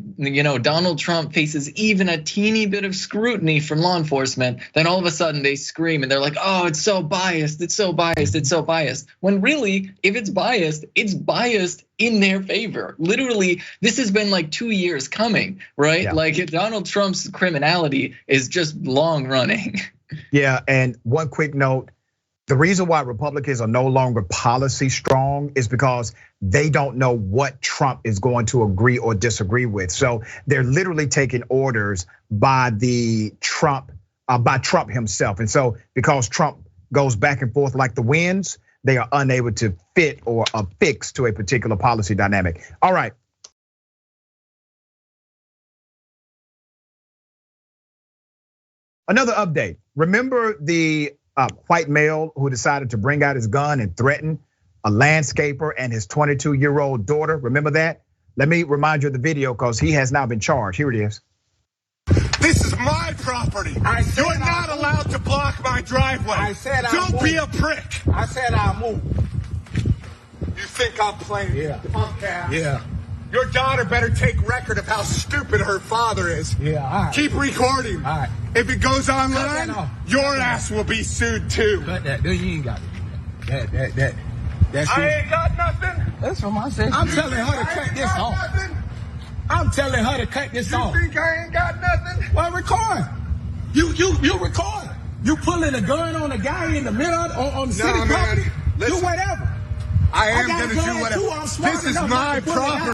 Donald Trump faces even a teeny bit of scrutiny from law enforcement, then all of a sudden they scream and they're like, oh, it's so biased, it's so biased, it's so biased. When really, if it's biased in their favor. Literally, this has been 2 years coming, right? Yeah. Donald Trump's criminality is just long running. Yeah, and one quick note. The reason why Republicans are no longer policy strong is because they don't know what Trump is going to agree or disagree with. So they're literally taking orders by Trump himself. And so because Trump goes back and forth like the winds, they are unable to fit or affix to a particular policy dynamic. All right. Another update. Remember the white male who decided to bring out his gun and threaten a landscaper and his 22-year-old daughter? Remember that? Let me remind you of the video because he has now been charged. Here it is. This is my property. You're not allowed to block my driveway. I said Don't be a prick. I said I'll move. You think I'm playing? Yeah. Yeah. Your daughter better take record of how stupid her father is. Yeah, all right. Keep recording. All right. If it goes online, your ass will be sued too. Cut that. You ain't got it. That's I ain't got nothing. That's from my section. I'm telling her to cut this off. Nothing. I'm telling her to cut this off. You think I ain't got nothing? Well, record. You record. You pulling a gun on a guy in the middle on the city property. Do whatever. I am gonna do whatever. This is my property.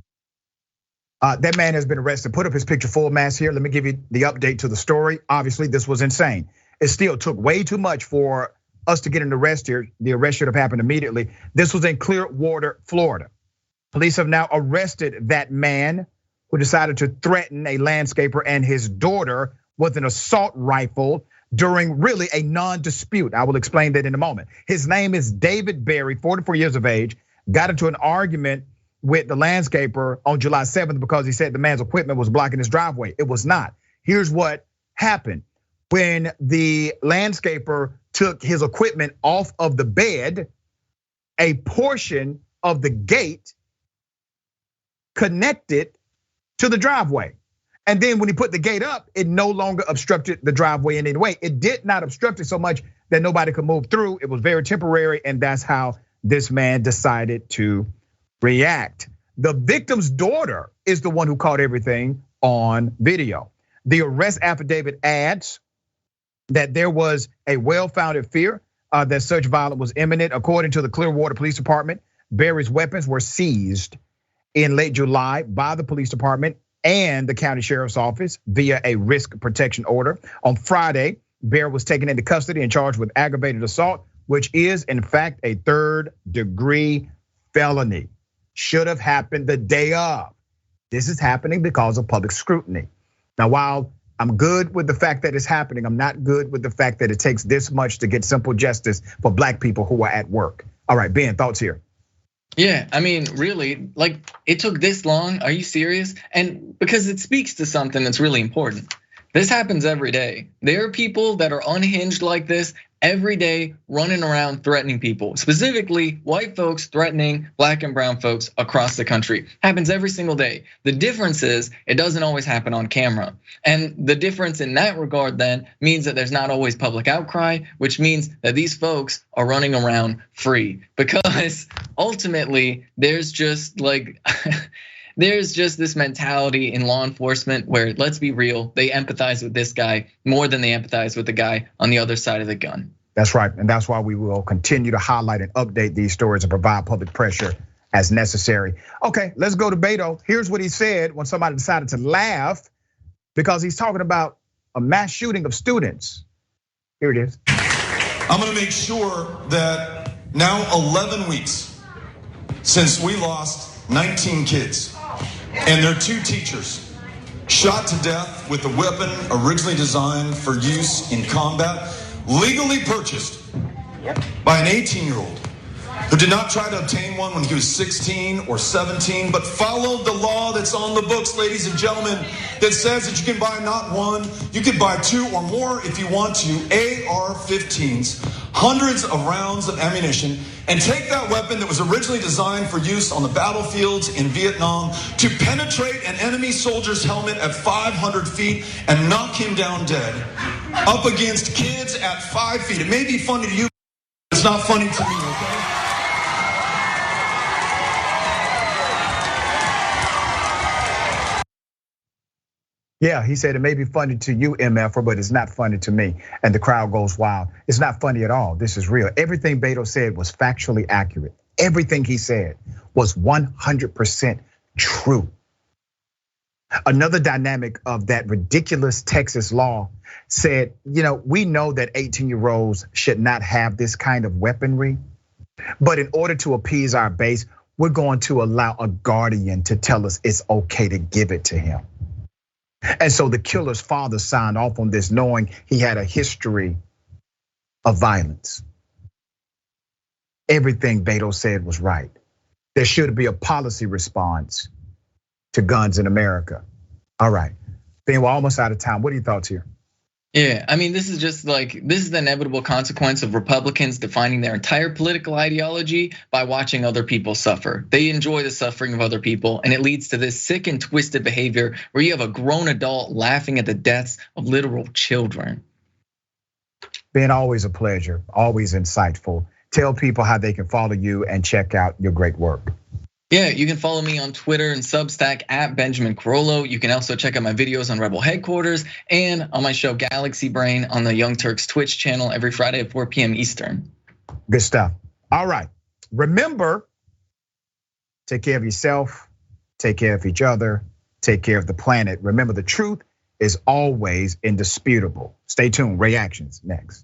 That man has been arrested. Put up his picture full mask here. Let me give you the update to the story. Obviously, this was insane. It still took way too much for us to get an arrest here. The arrest should have happened immediately. This was in Clearwater, Florida. Police have now arrested that man who decided to threaten a landscaper and his daughter with an assault rifle during really a non-dispute. I will explain that in a moment. His name is David Berry, 44 years of age. got into an argument with the landscaper on July 7th because he said the man's equipment was blocking his driveway. It was not. Here's what happened. When the landscaper took his equipment off of the bed, a portion of the gate connected to the driveway. And then when he put the gate up, it no longer obstructed the driveway in any way. It did not obstruct it so much that nobody could move through. It was very temporary, and that's how this man decided to react. The victim's daughter is the one who caught everything on video. The arrest affidavit adds that there was a well-founded fear that such violence was imminent. According to the Clearwater Police Department, Berry's weapons were seized in late July by the police department and the county sheriff's office via a risk protection order. On Friday, Berry was taken into custody and charged with aggravated assault, which is in fact a 3rd-degree felony. Should have happened the day of. This is happening because of public scrutiny. Now, while I'm good with the fact that it's happening, I'm not good with the fact that it takes this much to get simple justice for black people who are at work. All right, Ben, thoughts here? Yeah, I mean, really, like it took this long. Are you serious? And because it speaks to something that's really important. This happens every day. There are people that are unhinged like this every day, running around threatening people, specifically white folks threatening black and brown folks across the country. Happens every single day. The difference is it doesn't always happen on camera. And the difference in that regard then means that there's not always public outcry, which means that these folks are running around free, because ultimately there's just like there's just this mentality in law enforcement where, let's be real, they empathize with this guy more than they empathize with the guy on the other side of the gun. That's right, and that's why we will continue to highlight and update these stories and provide public pressure as necessary. Okay, let's go to Beto. Here's what he said when somebody decided to laugh because he's talking about a mass shooting of students. Here it is. I'm gonna make sure that now 11 weeks since we lost 19 kids and their 2 teachers shot to death with a weapon originally designed for use in combat, legally purchased by an 18-year-old who did not try to obtain one when he was 16 or 17, but followed the law that's on the books, ladies and gentlemen, that says that you can buy not one, you can buy 2 or more if you want to, AR-15s, hundreds of rounds of ammunition, and take that weapon that was originally designed for use on the battlefields in Vietnam to penetrate an enemy soldier's helmet at 500 feet and knock him down dead, up against kids at 5 feet. It may be funny to you, but it's not funny to me, okay? Yeah, he said it may be funny to you, MF, but it's not funny to me. And the crowd goes wild. It's not funny at all. This is real. Everything Beto said was factually accurate. Everything he said was 100% true. Another dynamic of that ridiculous Texas law said, we know that 18-year-olds should not have this kind of weaponry, but in order to appease our base, we're going to allow a guardian to tell us it's okay to give it to him. And so the killer's father signed off on this knowing he had a history of violence. Everything Beto said was right. There should be a policy response to guns in America. All right, Ben, we're almost out of time. What are your thoughts here? Yeah, I mean, this is the inevitable consequence of Republicans defining their entire political ideology by watching other people suffer. They enjoy the suffering of other people, and it leads to this sick and twisted behavior where you have a grown adult laughing at the deaths of literal children. Ben, always a pleasure, always insightful. Tell people how they can follow you and check out your great work. Yeah, you can follow me on Twitter and Substack at Benjamin Carollo. You can also check out my videos on Rebel Headquarters and on my show Galaxy Brain on the Young Turks Twitch channel every Friday at 4 p.m. Eastern. Good stuff. All right, remember, take care of yourself, take care of each other, take care of the planet. Remember, the truth is always indisputable. Stay tuned, reactions next.